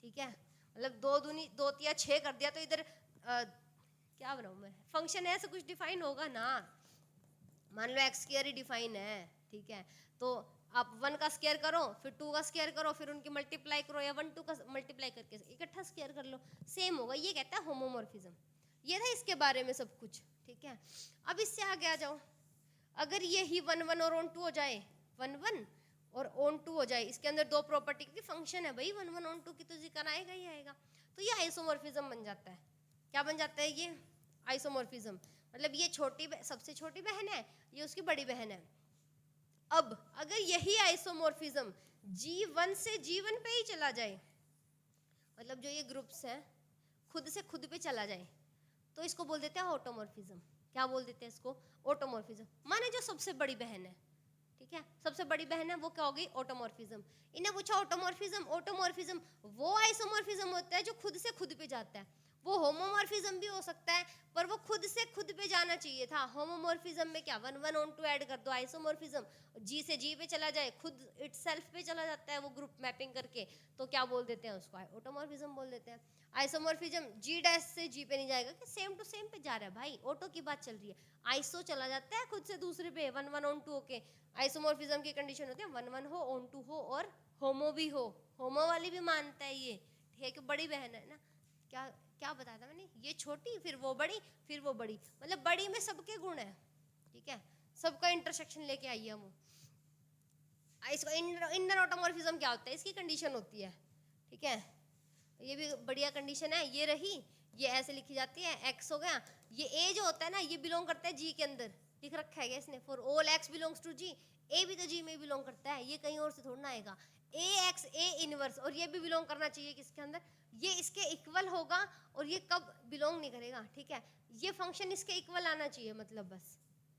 ठीक है, मतलब दो दूनी दो तिया 6 कर दिया, तो इधर क्या बनाऊं मैं, फंक्शन ऐसा कुछ डिफाइन होगा ना। मान लो एक्स स्क्वायर ही डिफाइन है, ठीक है, तो आप 1 का स्क्वायर करो, फिर 2 का स्क्वायर करो, फिर उनकी मल्टीप्लाई करो, या 1 2 का मल्टीप्लाई करके इकट्ठा स्क्वायर कर लो, सेम होगा। ये कहता है होमोमॉर्फिज्म। ये था इसके बारे में सब कुछ। ठीक है, अब इससे आगे आ जाओ, अगर ये ही 1 1 और ऑन 2 हो जाए, 1 1 और ऑन 2 हो जाए, इसके अंदर दो प्रॉपर्टी की फंक्शन है भाई, 1 1 ऑन 2 की तो जिक्र आएगा ही आएगा, तो ये आइसोमॉर्फिज्म बन जाता है। क्या बन जाता है ये? आइसोमॉर्फिज्म। मतलब ये सबसे छोटी बहन है, ये उसकी बड़ी बहन है। अब अगर यही आइसोमॉर्फिज्म G1 से G1 पे ही चला जाए, मतलब जो ये ग्रुप्स हैं खुद से खुद पे चला जाए, तो इसको बोल देते हैं ऑटोमॉर्फिज्म। क्या बोल देते हैं इसको? ऑटोमॉर्फिज्म। माने जो सबसे बड़ी बहन है, ठीक है, सबसे बड़ी बहन है, वो क्या होगी? ऑटोमॉर्फिज्म। इन्हें पूछा ऑटोमॉर्फिज्म, ऑटोमॉर्फिज्म वो आइसोमॉर्फिज्म होता है जो खुद से खुद पे जाता है। वो होमोमॉर्फिज्म भी हो सकता है, पर वो खुद से खुद पे जाना चाहिए था। होमोमॉर्फिज्म में क्या 1 1 ऑन 2 ऐड कर दो, आइसोमॉर्फिज्म जी से जी पे चला जाए, खुद इटसेल्फ पे चला जाता है वो ग्रुप मैपिंग करके, तो क्या बोल देते हैं उसको? ऑटोमॉर्फिज्म बोल देते हैं। आइसोमॉर्फिज्म जी डैश से जी पे नहीं जाएगा, कि सेम टू सेम पे जा रहा है भाई, ऑटो की बात चल रही है। आइसो चला जाता है खुद से दूसरे पे 1 1 ऑन 2 होके। आइसोमॉर्फिज्म की कंडीशन होती है 1 1 हो, ऑन 2 हो और होमो भी हो। होमो वाली भी मानता है ये, ठीक है, बड़ी बहन है ना। क्या क्या बताया था मैंने? ये छोटी, फिर वो बड़ी, फिर वो बड़ी, मतलब बड़ी में सबके गुण है। ठीक है, सबका इंटरसेक्शन लेके आई है वो। इसको इनर ऑटोमॉर्फिज्म क्या होता है? इसकी कंडीशन होती है, ठीक है, ये भी बढ़िया कंडीशन है। ये रही, ये ऐसे लिखी जाती है, एक्स हो गया, ये ए जो होता है ना, ये बिलोंग करता है जी के अंदर, लिख रखा है इसने, for all X belongs to G. A भी तो जी में बिलोंग करता है, ये कहीं और से थोड़ा ना आएगा। ए एक्स ए इनवर्स, और ये भी बिलोंग करना चाहिए किसके अंदर? ये इसके इक्वल होगा, और ये कब बिलोंग नहीं करेगा, ठीक है, ये फंक्शन इसके इक्वल आना चाहिए, मतलब बस,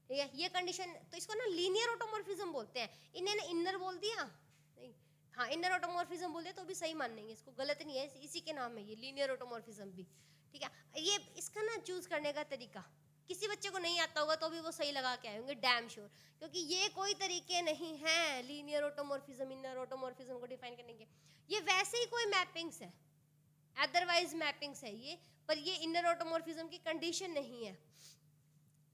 ठीक है, ये कंडीशन। तो इसको ना लीनियर ऑटोमॉर्फिज्म बोलते हैं। इन्हें ना इनर बोल दिया, नहीं, हाँ इनर ऑटोमॉर्फिज्म बोल दिया तो भी सही मानेंगे, इसको गलत नहीं है, इसी के नाम है ये लीनियर ऑटोमॉर्फिज्म भी। ठीक है, ये इसका ना चूज करने का तरीका किसी बच्चे को नहीं आता होगा तो भी वो सही लगा के आए होंगे, डैम श्योर, क्योंकि ये कोई तरीके नहीं है लीनियर ऑटोमॉर्फिज्म इनर ऑटोमॉर्फिज्म को डिफाइन करने के। ये वैसे ही कोई मैपिंग्स है, अदरवाइज मैपिंग्स है ये, पर ये इनर ऑटोमॉर्फिज्म की कंडीशन नहीं है।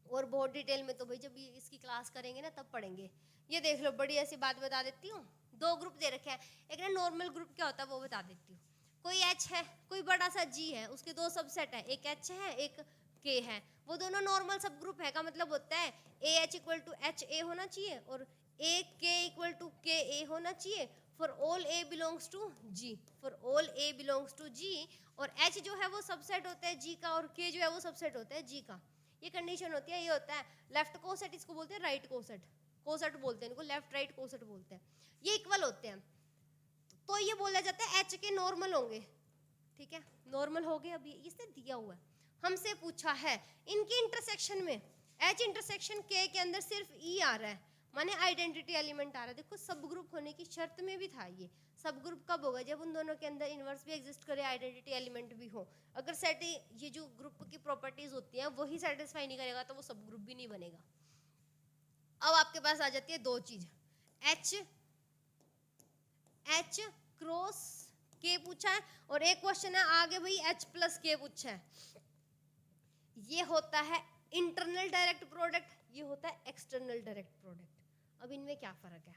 और बहुत डिटेल में तो भाई जब इसकी क्लास करेंगे ना तब पढ़ेंगे। ये देख लो, बड़ी ऐसी बात बता देती हूँ, दो ग्रुप दे रखे हैं, एक ना नॉर्मल ग्रुप क्या होता है वो बता देती हूँ। कोई एच है, कोई बड़ा सा जी है, उसके दो सबसेट है, एक एच है एक के है, वो दोनों नॉर्मल सब ग्रुप है, का मतलब होता है A H equal to H A होना चाहिए और ए के इक्वल टू के ए होना चाहिए for all A belongs to G, for all A belongs to G. और एच जो है वो सबसेट होता है जी का, और के जो है वो सबसेट होता है जी का। ये कंडीशन होती है, ये होता है लेफ्ट कोसेट, इसको बोलते हैं राइट कोसेट, कोसेट बोलते हैं इनको, लेफ्ट राइट कोसेट बोलते हैं। ये इक्वल होते हैं, तो ये बोला जाता है एच के नॉर्मल होंगे, ठीक है, नॉर्मल हो गए। अभी इसने दिया हुआ है, हमसे पूछा है इनके इंटरसेक्शन में एच इंटरसेक्शन के अंदर सिर्फ ई आ रहा है, माने आइडेंटिटी एलिमेंट आ रहा है। देखो सब ग्रुप होने की शर्त में भी था ये। सब ग्रुप कब होगा? जब उन दोनों के अंदर इनवर्स भी एग्जिस्ट करे, आइडेंटिटी एलिमेंट भी हो। अगर सेट ये जो ग्रुप की प्रॉपर्टीज होती हैं वही सेटिस्फाई नहीं करेगा तो वो सब ग्रुप भी नहीं बनेगा। अब आपके पास आ जाती है दो चीज, एच क्रॉस के पूछा है और एक क्वेश्चन है आगे भाई एच प्लस के पूछा है। ये होता है इंटरनल डायरेक्ट प्रोडक्ट, ये होता है एक्सटर्नल डायरेक्ट प्रोडक्ट। अब इनमें क्या फर्क है?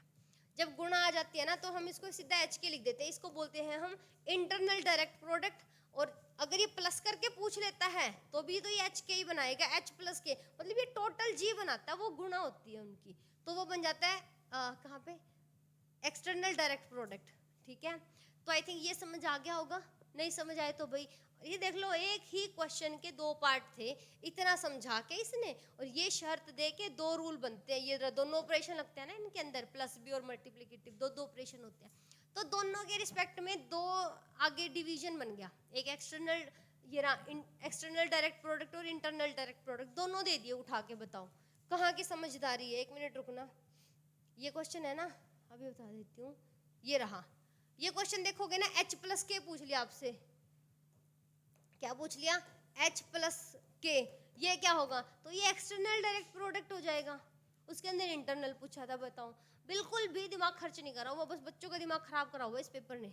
जब गुणा आ जाती है ना तो हम इसको सीधा एच के लिख देते हैं, इसको बोलते हैं हम इंटरनल डायरेक्ट प्रोडक्ट। और अगर ये प्लस करके पूछ लेता है तो भी तो ये एच के ही बनाएगा, एच प्लस के मतलब ये टोटल जी बनाता है, वो गुणा होती है उनकी, तो वो बन जाता है कहाँ पे? External direct product. ठीक है, तो आई थिंक ये समझ आ गया होगा। नहीं समझ आए तो भाई ये देख लो, एक ही क्वेश्चन के दो पार्ट थे, इतना समझा के इसने और ये शर्त दे के दो रूल बनते हैं, ये दोनों ऑपरेशन लगते हैं ना इनके अंदर, प्लस बी और मल्टीप्लिकेटिव, दो दो ऑपरेशन होते हैं। तो दोनों के रिस्पेक्ट में दो आगे डिवीजन बन गया, एक एक्सटर्नल ये एक्सटर्नल डायरेक्ट प्रोडक्ट और इंटरनल डायरेक्ट प्रोडक्ट, दोनों दे दिए उठा के। बताओ कहाँ की समझदारी है? एक मिनट रुकना, ये क्वेश्चन है ना, अभी बता देती हूँ। ये रहा, ये क्वेश्चन देखोगे ना, एच प्लस के पूछ लिया आपसे, क्या पूछ लिया? एच प्लस के, ये क्या होगा? तो ये एक्सटर्नल डायरेक्ट प्रोडक्ट हो जाएगा। उसके अंदर इंटरनल पूछा था, बताओ। बिल्कुल भी दिमाग खर्च नहीं करा हुआ, बस बच्चों का दिमाग खराब करा हुआ इस पेपर ने।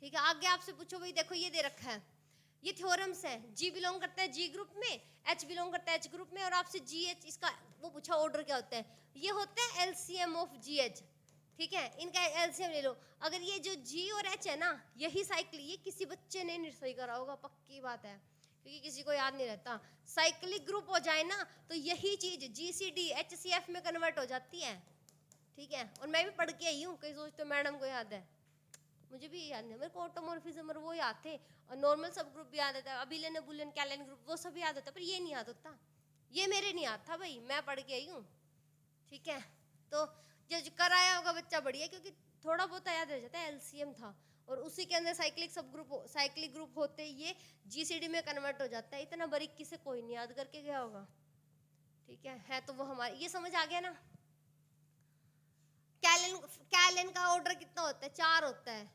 ठीक है, आगे आपसे पूछो भाई देखो ये दे रखा है, ये थ्योरम्स है, जी बिलोंग करता है जी ग्रुप में, एच बिलोंग करता है एच ग्रुप में, और आपसे जी एच इसका वो पूछा ऑर्डर क्या होता है, ये होता है एलसीएम ऑफ जी एच। ठीक है, इनका एलसीएम ले लो। अगर ये जो जी और एच है ना, यही साइकिल, ये किसी बच्चे ने नहीं सही करा होगा, पक्की बात है, क्योंकि किसी को याद नहीं रहता। साइक्लिक ग्रुप हो जाए ना तो यही चीज जीसीडी एचसीएफ में कन्वर्ट हो जाती है। ठीक है, और मैं भी पढ़ के आई हूँ, कई सोचते हो मैडम को याद है, मुझे भी याद नहीं, मेरे को ऑटोमॉर्फिज्म और वो याद थे, और नॉर्मल सब ग्रुप भी याद आता है, अबिलियन बुलियन कैलन ग्रुप वो सब याद होता है, पर ये नहीं याद होता, ये मेरे नहीं याद था भाई, मैं पढ़ के आई हूँ। ठीक है, तो जो कराया होगा बच्चा बढ़िया, क्योंकि थोड़ा बहुत याद रह जाता है, एलसीएम था, और उसी के अंदर साइक्लिक सब ग्रुप, साइक्लिक ग्रुप होते ये जीसीडी में कन्वर्ट हो जाता है, इतना बारीकी से कोई नहीं याद करके गया होगा। ठीक है तो वो हमारे ये समझ आ गया ना। कैलन का ऑर्डर कितना होता है? 4 होता है।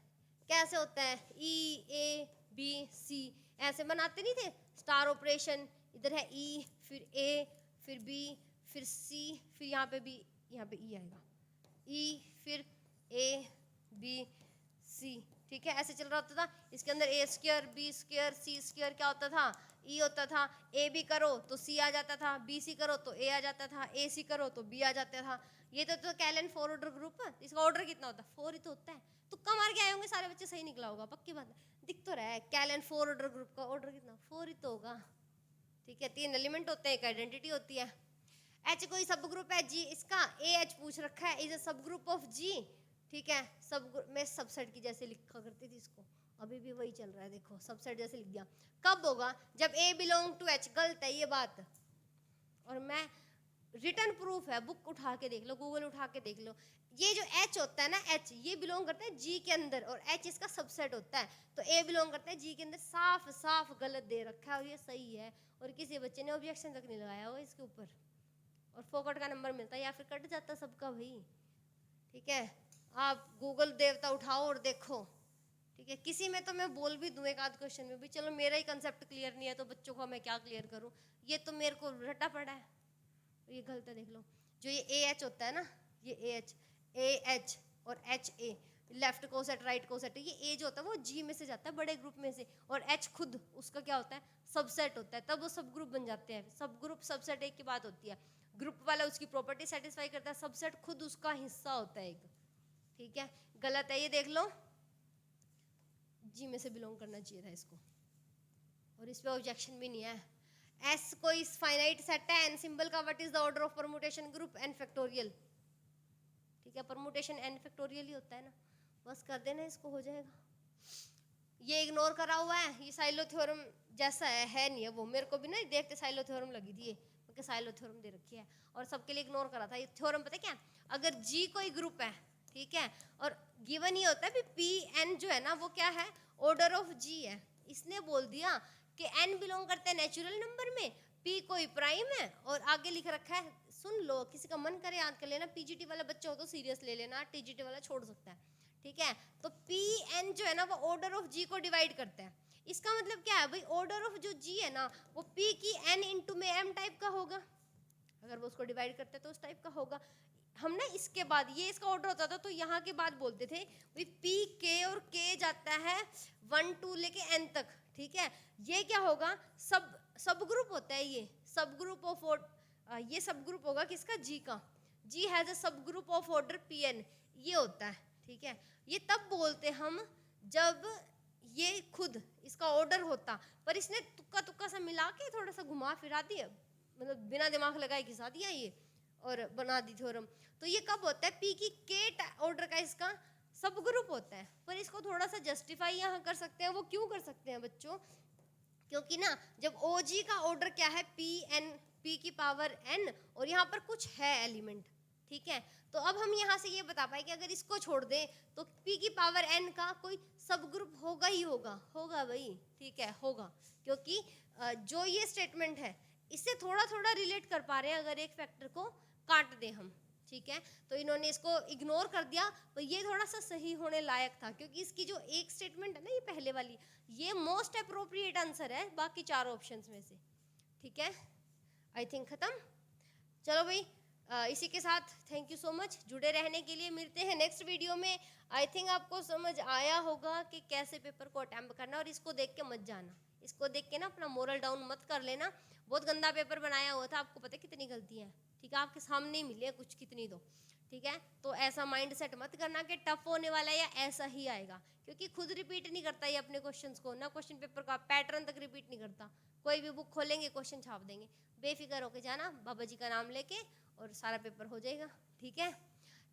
कैसे होता है? ई ए बी सी ऐसे बनाते नहीं थे, स्टार ऑपरेशन, इधर है ई, फिर ए, फिर बी, फिर सी, फिर यहाँ पे बी, यहाँ पे ई आएगा, ई फिर ए बी सी। ठीक है, ऐसे चल रहा होता था। इसके अंदर ए स्क्वायर बी स्क्वायर सी स्क्वायर क्या होता था? ई होता था। ए बी करो तो सी आ जाता था, बी सी करो तो ए आ जाता था, ए सी करो तो बी आ जाता था। ये तो कैलन 4 ऑर्डर ग्रुप, इसका ऑर्डर कितना होता है? 4 ही तो होता है। तुक्का मार के आए होंगे सारे बच्चे, सही निकला होगा, पक्की बात है। दिख तो रहा है कैलन 4 ऑर्डर ग्रुप का ऑर्डर कितना? 4 ही तो होगा। ठीक है, 3 एलिमेंट होते हैं, एक आइडेंटिटी होती है। एच कोई सब ग्रुप है जी, इसका ए एच पूछ रखा है, is a subgroup of जी। ठीक है, सब मैं सबसेट की जैसे लिखा करती थी इसको, अभी भी वही चल रहा है, देखो सबसेट जैसे लिख दिया। कब होगा? जब ए बिलोंग टू एच। गलत है ये बात, और मैं रिटर्न प्रूफ है, बुक उठा के देख लो, गूगल उठा के देख लो। ये जो एच होता है ना, एच ये बिलोंग करता है जी के अंदर, और एच इसका सबसेट होता है, तो ए बिलोंग करता है जी के अंदर। साफ साफ गलत दे रखा है, और ये सही है, और किसी बच्चे ने ऑब्जेक्शन तक नहीं लगाया हो इसके ऊपर, और फोकट का नंबर मिलता है या फिर कट जाता सबका भाई। ठीक है, आप गूगल देवता उठाओ और देखो। ठीक है, किसी में तो मैं बोल भी दूं एक आध क्वेश्चन में भी, चलो मेरा ही कंसेप्ट क्लियर नहीं है तो बच्चों को मैं क्या क्लियर करूं, ये तो मेरे को रटा पड़ा है। ये गलत है, देख लो। जो ये ए एच होता है ना, ये ए एच और H A, left coset right coset, ये ए जो होता है वो जी में से जाता है, बड़े ग्रुप में से, और एच खुद उसका क्या होता है? सबसेट होता है, तब वो सब ग्रुप बन जाते हैं। सब ग्रुप सबसेट एक की बात होती है, ग्रुप वाला उसकी प्रॉपर्टी सेटिस्फाई करता है, सबसेट खुद उसका हिस्सा होता है एक। ठीक है, गलत है ये देख लो, जी में से बिलोंग करना चाहिए था इसको, और इस पे ऑब्जेक्शन भी नहीं है। एस कोई फाइनाइट सेट है, एन सिंबल का, what is the order of permutation? Group n factorial. ठीक है, परमुटेशन एन फैक्टोरियल ही होता है ना, बस कर देना इसको, हो जाएगा। ये इग्नोर करा हुआ है, ये साइलो थ्योरम जैसा है नहीं है वो, मेरे को भी ना देखते साइलो थ्योरम लगी थी, क्योंकि साइलो थ्योरम दे रखी है, और सबके लिए इग्नोर करा था। ये थ्योरम पता है क्या? अगर जी कोई ग्रुप है, ठीक है, और गिवन ये होता है पी एन जो है ना, वो क्या है? ऑर्डर ऑफ जी है। इसने बोल दिया कि एन बिलोंग करता है नेचुरल नंबर में, पी कोई प्राइम है, और आगे लिख रखा है सुन लो, किसी का मन करे याद कर लेना। पीजीटी वाला बच्चा हो तो सीरियस ले लेना, टीजीटी वाला छोड़ सकता है, ठीक है। तो पी एन जो है ना वो ऑर्डर ऑफ जी को डिवाइड करता है। इसका मतलब क्या है भाई, ऑर्डर ऑफ जो जी है ना वो पी की एन इंटू में एम टाइप का होगा, अगर वो उसको डिवाइड करते हैं तो उस टाइप का होगा। हम ना इसके बाद ये इसका ऑर्डर होता था तो यहाँ के बाद बोलते थे भाई पी के, और के जाता है 1 2 लेके एन तक, ठीक है। ये क्या होगा, सब ग्रुप होता है, ये सब ग्रुप ऑफ, ये सब ग्रुप होगा किसका, जी का। जी has a subgroup of order p n, ये होता है, ठीक है। ये तब बोलते हम जब ये खुद इसका ऑर्डर होता, पर इसने तुक्का तुक्का सा मिला के थोड़ा सा घुमा फिरा दिया, मतलब बिना दिमाग लगाए घिसा दिया ये और बना दी थ्योरम। तो ये कब होता है, पी की के ऑर्डर का इसका सब ग्रुप होता है। पर इसको थोड़ा सा जस्टिफाई यहाँ कर सकते हैं। वो क्यों कर सकते हैं बच्चों, क्योंकि ना जब OG का ऑर्डर क्या है पी एन, पी की पावर एन, और यहाँ पर कुछ है एलिमेंट, ठीक है। तो अब हम यहाँ से ये बता पाए कि अगर इसको छोड़ दें तो पी की पावर एन का कोई सब ग्रुप होगा ही होगा, होगा भाई, ठीक है, होगा। क्योंकि जो ये स्टेटमेंट है इससे थोड़ा थोड़ा रिलेट कर पा रहे हैं, अगर एक फैक्टर को काट दें हम, ठीक है। तो इन्होंने इसको इग्नोर कर दिया, पर ये थोड़ा सा सही होने लायक था, क्योंकि इसकी जो एक स्टेटमेंट है ना ये पहले वाली, ये मोस्ट अप्रोप्रिएट आंसर है बाकी चारों ऑप्शंस में से, ठीक है। आई थिंक खत्म। चलो भाई, इसी के साथ थैंक यू सो मच जुड़े रहने के लिए। मिलते हैं नेक्स्ट वीडियो में। आई थिंक आपको समझ आया होगा कि कैसे पेपर को अटेम्प्ट करना, और इसको देख के मत जाना, इसको देख के ना अपना मोरल डाउन मत कर लेना। बहुत गंदा पेपर बनाया हुआ था, आपको पता है कितनी गलतियां हैं, ठीक है, आपके सामने ही मिली है कुछ कितनी तो, ठीक है। तो ऐसा माइंड सेट मत करना कि टफ होने वाला है या ऐसा ही आएगा, क्योंकि खुद रिपीट नहीं करता ये अपने क्वेश्चंस को, ना क्वेश्चन पेपर का पैटर्न तक रिपीट नहीं करता। कोई भी बुक खोलेंगे क्वेश्चन छाप देंगे, बेफिक्र होके जाना बाबा जी का नाम लेके और सारा पेपर हो जाएगा, ठीक है।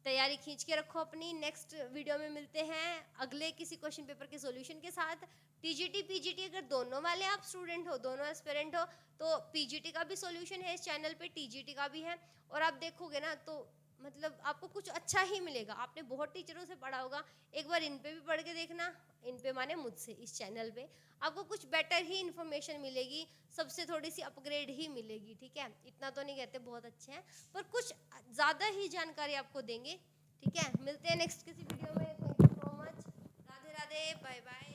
तैयारी खींच के रखो अपनी। नेक्स्ट वीडियो में मिलते हैं अगले किसी क्वेश्चन पेपर के सॉल्यूशन के साथ। टीजीटी पीजीटी अगर दोनों वाले आप स्टूडेंट हो, दोनों एस्पिरेंट हो, तो पीजीटी का भी सॉल्यूशन है इस चैनल पे, टीजीटी का भी है। और आप देखोगे ना तो मतलब आपको कुछ अच्छा ही मिलेगा। आपने बहुत टीचरों से पढ़ा होगा, एक बार इन पे भी पढ़ के देखना, इन पे माने मुझसे, इस चैनल पे आपको कुछ बेटर ही इन्फॉर्मेशन मिलेगी, सबसे थोड़ी सी अपग्रेड ही मिलेगी, ठीक है। इतना तो नहीं कहते बहुत अच्छे हैं, पर कुछ ज़्यादा ही जानकारी आपको देंगे, ठीक है। मिलते हैं नेक्स्ट किसी वीडियो में। Thank you so much, Radhe Radhe, bye bye.